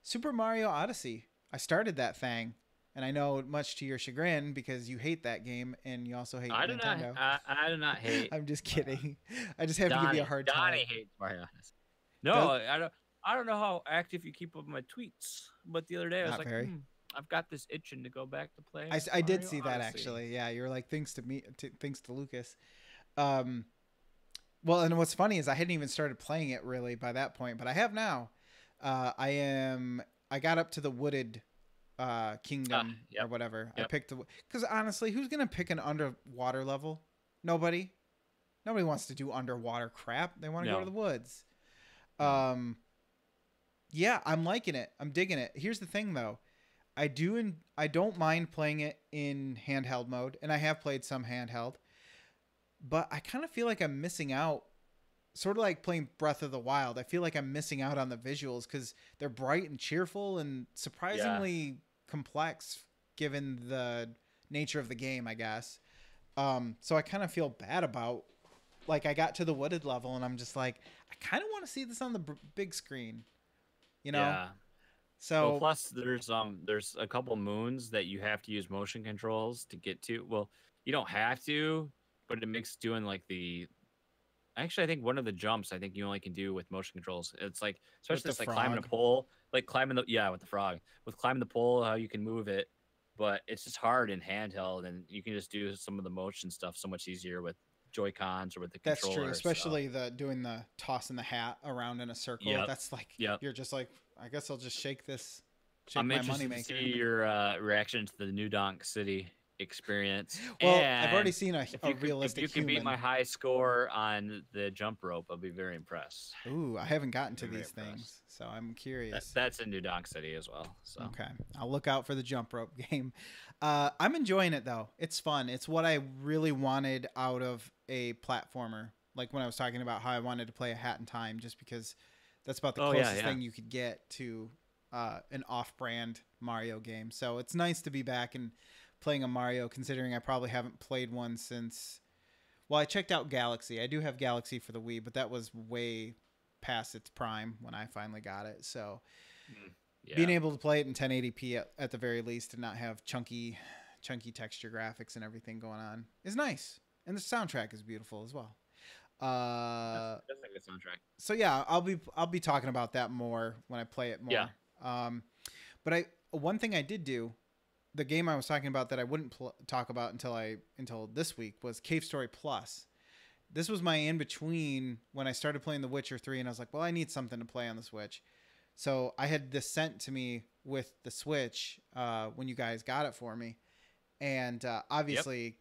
Super Mario Odyssey. I started that thing, and I know much to your chagrin because you hate that game and you also hate I do not. Nintendo. I do not hate. I'm just kidding. I just have to give you a hard time. Donnie hates Mario Odyssey. No, Does I don't. I don't know how active you keep up with my tweets, but the other day I was not like, very. I've got this itching to go back to play I did Mario see that Odyssey. actually. Yeah, you were like, thanks to me, thanks to Lucas. Um, well, and what's funny is I hadn't even started playing it really by that point, but I have now. I got up to the wooded kingdom or Yep. whatever. I Yep. picked because honestly, who's gonna pick an underwater level? Nobody. Nobody wants to do underwater crap. They want to go to No. the woods. No. Yeah, I'm liking it. I'm digging it. Here's the thing though. I don't mind playing it in handheld mode, and I have played some handheld, but I kind of feel like I'm missing out. Sort of like playing Breath of the Wild. I feel like I'm missing out on the visuals because they're bright and cheerful and Yeah. surprisingly complex given the nature of the game, I guess. So I kind of feel bad about, like, I got to the wooded level and I'm just like, I kind of want to see this on the big screen, you know? Yeah. Well, So plus there's a couple moons that you have to use motion controls to get to. Well, you don't have to, but it makes doing like the actually I think one of the jumps I think you only can do with motion controls. It's like with especially the it's like climbing a frog, pole, like climbing the yeah, with the frog. With climbing the pole, how you can move it, but it's just hard in handheld and you can just do some of the motion stuff so much easier with Joy Cons or with the that's true, controller. So especially the doing the tossing the hat around in a circle. yep. That's like, Yep. you're just like, I guess I'll just shake I'm my interested to moneymaker. see your reaction to the New Donk City experience. Well, I've already And seen a if realistic you can beat my human. high score on the jump rope, I'll be very impressed. Ooh, I haven't gotten to Very, very these impressed. things, so I'm curious. That's in New Donk City as well. So Okay, I'll look out for the jump rope game. I'm enjoying it though. It's fun. It's what I really wanted out of a platformer. Like when I was talking about how I wanted to play a Hat in Time, just because that's about the oh yeah, closest yeah. thing you could get to an off-brand Mario game. So it's nice to be back and playing a Mario, considering I probably haven't played one since. Well, I checked out Galaxy. I do have Galaxy for the Wii, but that was way past its prime when I finally got it. So Yeah. being able to play it in 1080p at the very least and not have chunky texture graphics and everything going on is nice. And the soundtrack is beautiful as well. That's a good soundtrack. So yeah, I'll be talking about that more when I play it more. Yeah. But one thing I did do, the game I was talking about that I wouldn't talk about until this week was Cave Story Plus. This was my in between when I started playing The Witcher 3, and I was like, well, I need something to play on the Switch. So I had this sent to me with the Switch when you guys got it for me, and obviously,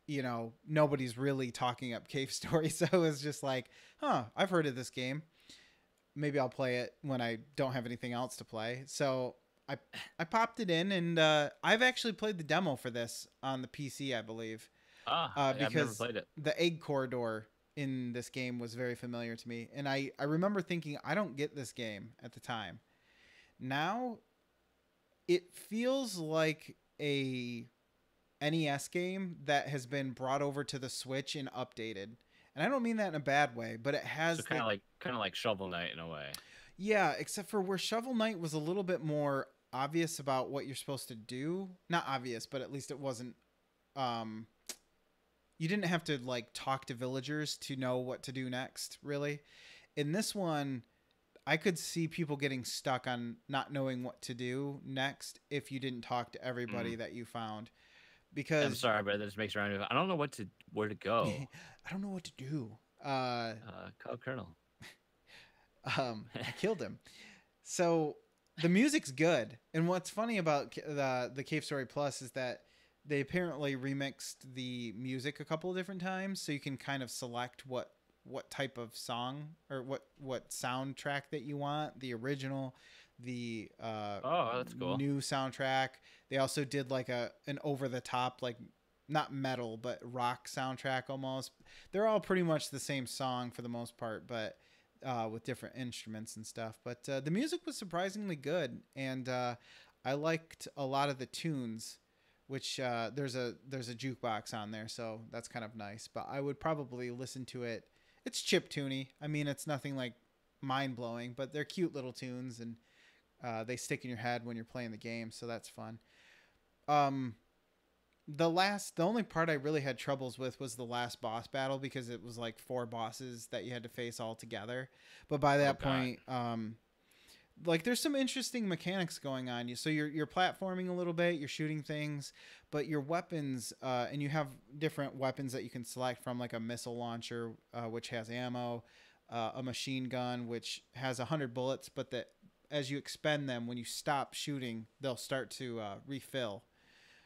you know, nobody's really talking up Cave Story, so it was just like, I've heard of this game. Maybe I'll play it when I don't have anything else to play. So I popped it in, and I've actually played the demo for this on the PC, I believe, I've never because played it. the egg corridor in this game was very familiar to me. And I remember thinking, I don't get this game at the time. Now, it feels like a NES game that has been brought over to the Switch and updated. And I don't mean that in a bad way, but it has So kind of like Shovel Knight in a way. Yeah, except for where Shovel Knight was a little bit more obvious about what you're supposed to do. Not obvious, but at least it wasn't um you didn't have to like talk to villagers to know what to do next, really. In this one, I could see people getting stuck on not knowing what to do next if you didn't talk to everybody that you found. Because I'm sorry, but this makes me. I don't know where to go. I don't know what to do. Call Colonel. I killed him. So the music's good, and what's funny about the Cave Story Plus is that they apparently remixed the music a couple of different times, so you can kind of select what type of song or what soundtrack that you want. The original, the that's cool. new soundtrack. They also did like an over the top, like not metal but rock soundtrack almost. They're all pretty much the same song for the most part, but with different instruments and stuff. But the music was surprisingly good, and I liked a lot of the tunes. Which there's a jukebox on there, so that's kind of nice. But I would probably listen to it. It's chiptune-y. I mean, it's nothing like mind-blowing, but they're cute little tunes, and they stick in your head when you're playing the game, so that's fun. The only part I really had troubles with was the last boss battle, because it was like 4 bosses that you had to face all together. But by that point, like there's some interesting mechanics going on. So you're platforming a little bit, you're shooting things, but your weapons, and you have different weapons that you can select from, like a missile launcher, which has ammo, a machine gun, which has 100 bullets, but that as you expend them, when you stop shooting, they'll start to refill.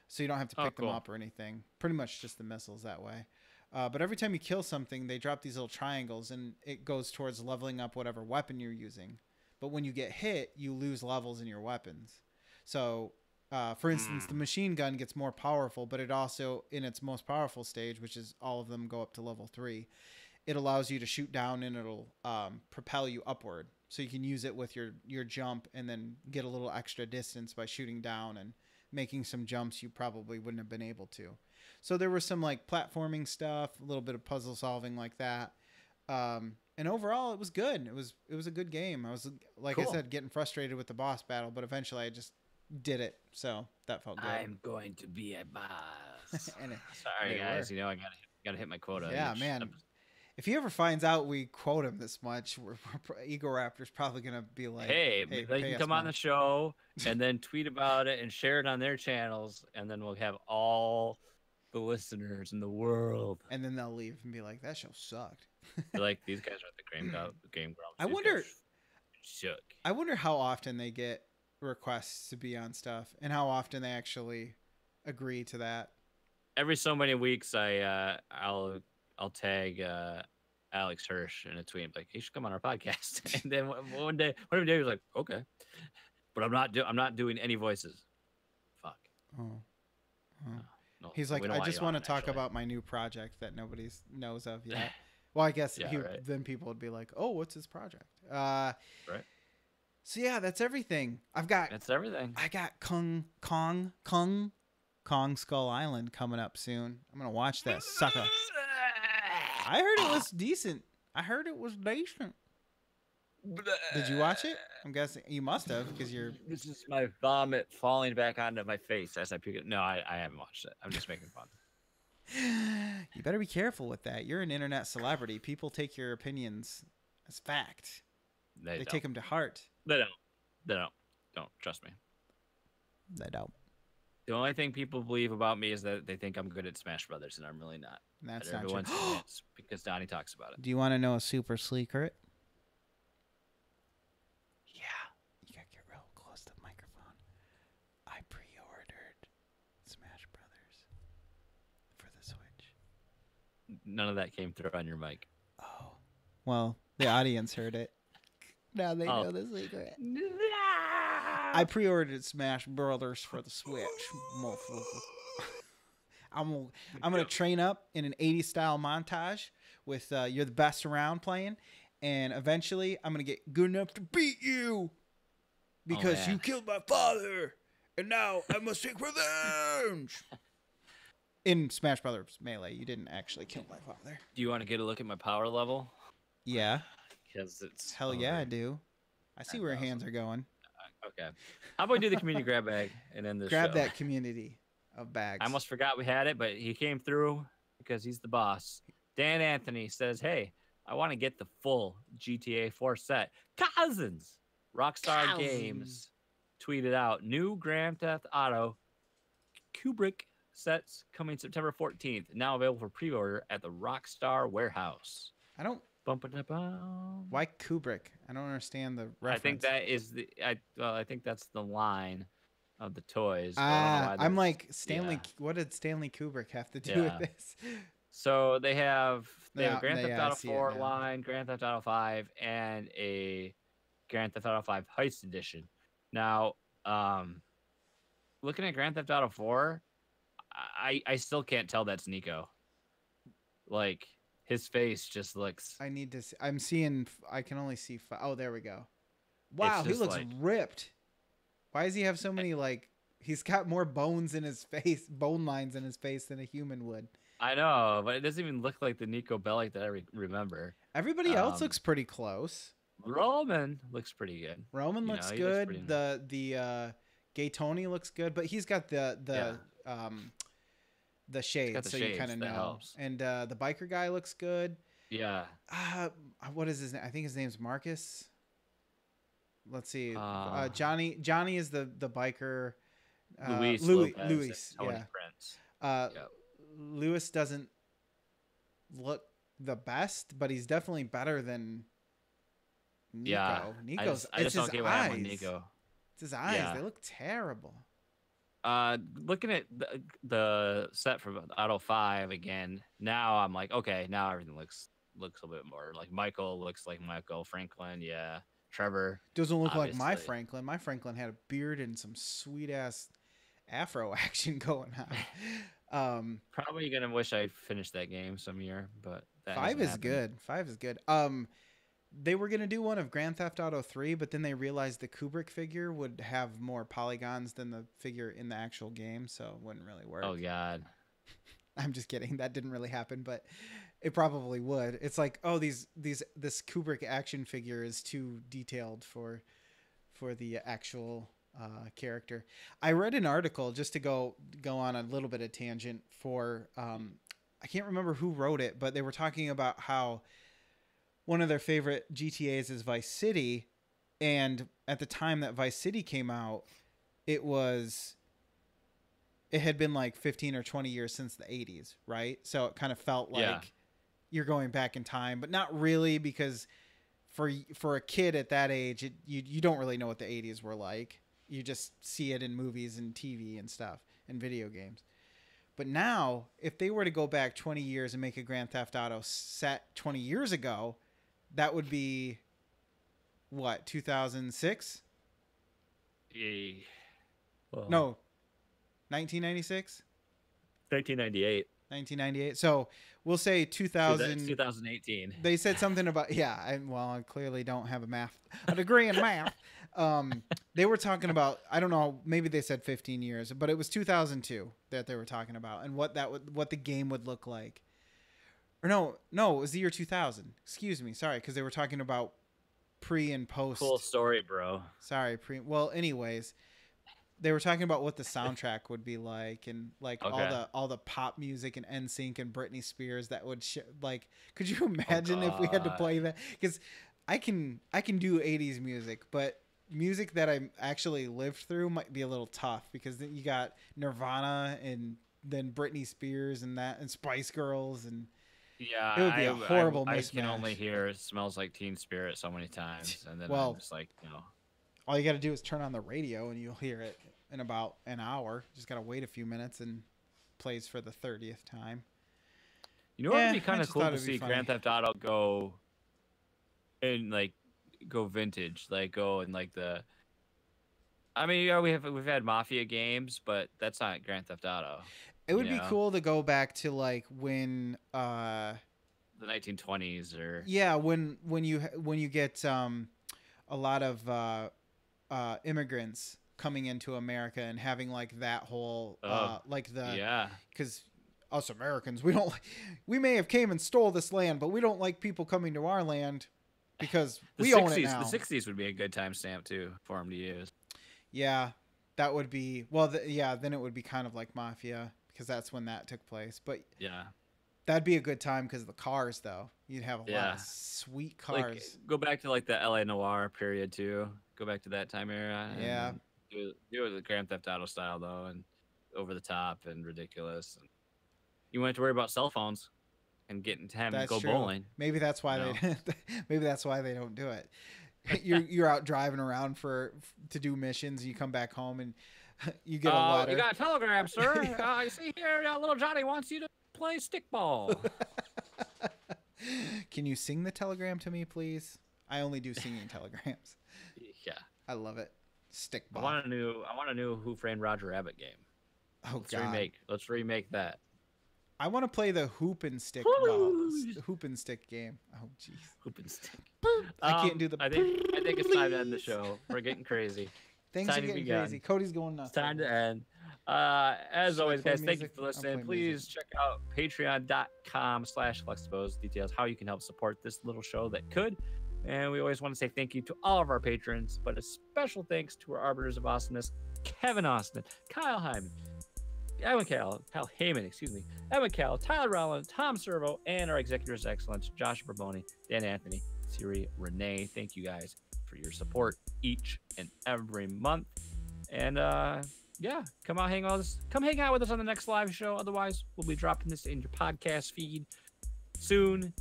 So you don't have to pick them up or anything. Pretty much just the missiles that way. But every time you kill something, they drop these little triangles, and it goes towards leveling up whatever weapon you're using. But when you get hit, you lose levels in your weapons. So, for instance, the machine gun gets more powerful, but it also, in its most powerful stage, which is all of them go up to level 3, it allows you to shoot down, and it'll propel you upward. So you can use it with your jump and then get a little extra distance by shooting down and making some jumps you probably wouldn't have been able to. So there was some like platforming stuff, a little bit of puzzle solving like that. And overall, it was good. It was a good game. I was, like I said, getting frustrated with the boss battle, but eventually I just did it. So that felt good. I'm going to be a boss. And sorry, guys. You know, I gotta hit my quota. Yeah, man. If he ever finds out we quote him this much, Ego Raptor's probably gonna be like, "Hey, they can come on the show and then tweet about it and share it on their channels, and then we'll have all the listeners in the world." And then they'll leave and be like, "That show sucked." They're like, these guys are at the Game Grumps. I wonder how often they get requests to be on stuff, and how often they actually agree to that. Every so many weeks, I'll tag Alex Hirsch in a tweet, like, "He should come on our podcast." And then one day he was like, "Okay," but I'm not doing any voices. Fuck. No, he's like, "I just want to talk about my new project that nobody knows of yet." Well, I guess then people would be like, "Oh, what's his project?" Right. So yeah, that's everything. That's everything. I got Kong Skull Island coming up soon. I'm gonna watch that sucker. I heard it was decent. Did you watch it? I'm guessing you must have, because you're. This is my vomit falling back onto my face as I puke it. No, I haven't watched it. I'm just making fun. You better be careful with that. You're an internet celebrity. People take your opinions as fact. They take them to heart. They don't. Don't trust me. They don't. The only thing people believe about me is that they think I'm good at Smash Brothers, and I'm really not. And that's but not everyone's true. convinced because Donnie talks about it. Do you want to know a super secret? Yeah. You gotta get real close to the microphone. I pre-ordered Smash Brothers for the Switch. None of that came through on your mic. Oh. Well, the audience heard it. Now they know the secret. I pre-ordered Smash Brothers for the Switch. I'm gonna train up in an 80s style montage with "You're the Best Around" playing, and eventually I'm gonna get good enough to beat you because you killed my father, and now I must take revenge. In Smash Brothers Melee, you didn't actually kill my father. Do you want to get a look at my power level? Yeah. Because it's Hell yeah, I do. I see where your hands are going. Okay. How about we do the community grab bag and end this Grab show? that community of bags. I almost forgot we had it, but he came through because he's the boss. Dan Anthony says, "Hey, I want to get the full GTA 4 set." Cousins, Rockstar Games tweeted out new Grand Theft Auto Kubrick sets coming September 14th, now available for pre-order at the Rockstar warehouse. I don't. Why Kubrick? I don't understand the reference. I think that is I think that's the line of the toys. I'm like Stanley. Yeah. What did Stanley Kubrick have to do with this? So they have a Grand Theft Auto 4 line, Grand Theft Auto 5, and a Grand Theft Auto 5 Heist Edition. Now, looking at Grand Theft Auto 4, I still can't tell that's Nico. Like, his face just looks... I need to see. I'm seeing... I can only see... Oh, there we go. Wow, he looks ripped. Why does he have so many, like... He's got more bones in his face, bone lines in his face than a human would. I know, but it doesn't even look like the Nico Bellic that I remember. Everybody else looks pretty close. Roman looks pretty good. Roman looks good. Looks the Gay Tony looks good, but he's got the shades, so you kind of know. Helps. And the biker guy looks good. Yeah. What is his name? I think his name's Marcus. Let's see. Johnny is the biker. Luis. Yeah. Prince. Lewis doesn't look the best, but he's definitely better than Nico. Yeah. Nico's. I just don't get what happened with Nico. It's his eyes. Yeah. They look terrible. Looking at the set from Auto 5 again, now I'm like, okay, now everything looks a bit more like Michael. Looks like Michael. Franklin, yeah. Trevor doesn't look like my Franklin. My Franklin had a beard and some sweet ass afro action going on. Probably gonna wish I'd finished that game some year, but 5 is good. 5 is good. They were gonna do one of Grand Theft Auto 3, but then they realized the Kubrick figure would have more polygons than the figure in the actual game, so it wouldn't really work. Oh God. I'm just kidding. That didn't really happen, but it probably would. It's like, oh, this Kubrick action figure is too detailed for the actual character. I read an article, just to go on a little bit of tangent, for I can't remember who wrote it, but they were talking about how one of their favorite GTAs is Vice City, and at the time that Vice City came out, it had been like 15 or 20 years since the 80s, right? So it kind of felt like you're going back in time, but not really, because for a kid at that age, you don't really know what the 80s were like. You just see it in movies and TV and stuff and video games. But now, if they were to go back 20 years and make a Grand Theft Auto set 20 years ago, that would be what, 2006? Well, no, 1996? 1998. 1998. So we'll say 2018. They said something about, I clearly don't have a degree in math. They were talking about, I don't know, maybe they said 15 years, but it was 2002 that they were talking about, and what the game would look like. Or no, it was the year 2000. Excuse me, sorry, because they were talking about pre and post. Cool story, bro. Sorry, well, anyways, they were talking about what the soundtrack would be like, and like all the pop music and NSYNC and Britney Spears that would like. Could you imagine if we had to play that? Because I can do 80s music, but music that I actually lived through might be a little tough, because then you got Nirvana and then Britney Spears and Spice Girls, and yeah, it would be a horrible I can only hear "It Smells Like Teen Spirit" so many times, and then I'm just like, all you got to do is turn on the radio and you'll hear it in about an hour. Just got to wait a few minutes and plays for the 30th time. You know what would be kind of cool to see Grand Theft Auto go vintage, I mean, we've had Mafia games, but that's not Grand Theft Auto. It would be cool to go back to like when the 1920s, or when you get a lot of immigrants coming into America and having like that whole because us Americans, we may have came and stole this land, but we don't like people coming to our land because we own it now. The 60s would be a good timestamp too for him to use. Yeah, that would be then it would be kind of like Mafia because that's when that took place. But yeah, that'd be a good time because of the cars, though. You'd have a lot of sweet cars. Like, go back to like the LA Noir period too. Go back to that time era. Yeah. Do it the Grand Theft Auto style though, and over the top and ridiculous. And you wouldn't have to worry about cell phones and getting time to go bowling. Maybe that's why maybe that's why they don't do it. You're out driving around to do missions, and you come back home and you get a letter. You got a telegram, sir. I see here, little Johnny wants you to play stickball. Can you sing the telegram to me, please? I only do singing telegrams. Yeah, I love it. Stickball. I want a new Who Framed Roger Rabbit game. Oh God. Let's remake that. I want to play the hoop and stick game. Oh jeez. Hoop and stick. I can't do the. I think it's time to end the show. We're getting crazy. Things are getting crazy. Cody's going nuts. It's time to end. As always, guys, thank you for listening. Please check out patreon.com/Fluxtaposed. Details how you can help support this little show that could. And we always want to say thank you to all of our patrons, but a special thanks to our arbiters of awesomeness, Kevin Austin, Kyle Hyman, Evan Cal, Evan Cal, Tyler Rowland, Tom Servo, and our executors of excellence, Josh Barboni, Dan Anthony, Siri, Renee. Thank you guys for your support each and every month. And come hang out with us on the next live show. Otherwise, we'll be dropping this in your podcast feed soon.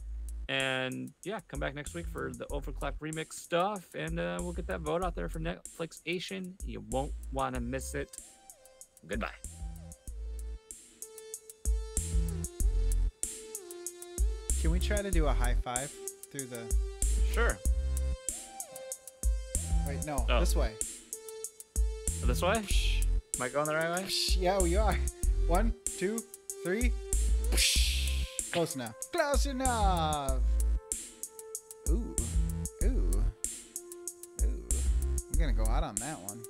And come back next week for the Overclock remix stuff, and we'll get that vote out there for Netflixation. You won't want to miss it. Goodbye. Can we try to do a high five through the? Sure. Wait, no, this way. This way? Am I going the right way? Yeah, we are. 1, 2, 3. Close enough. Close enough. Ooh. I'm gonna go out on that one.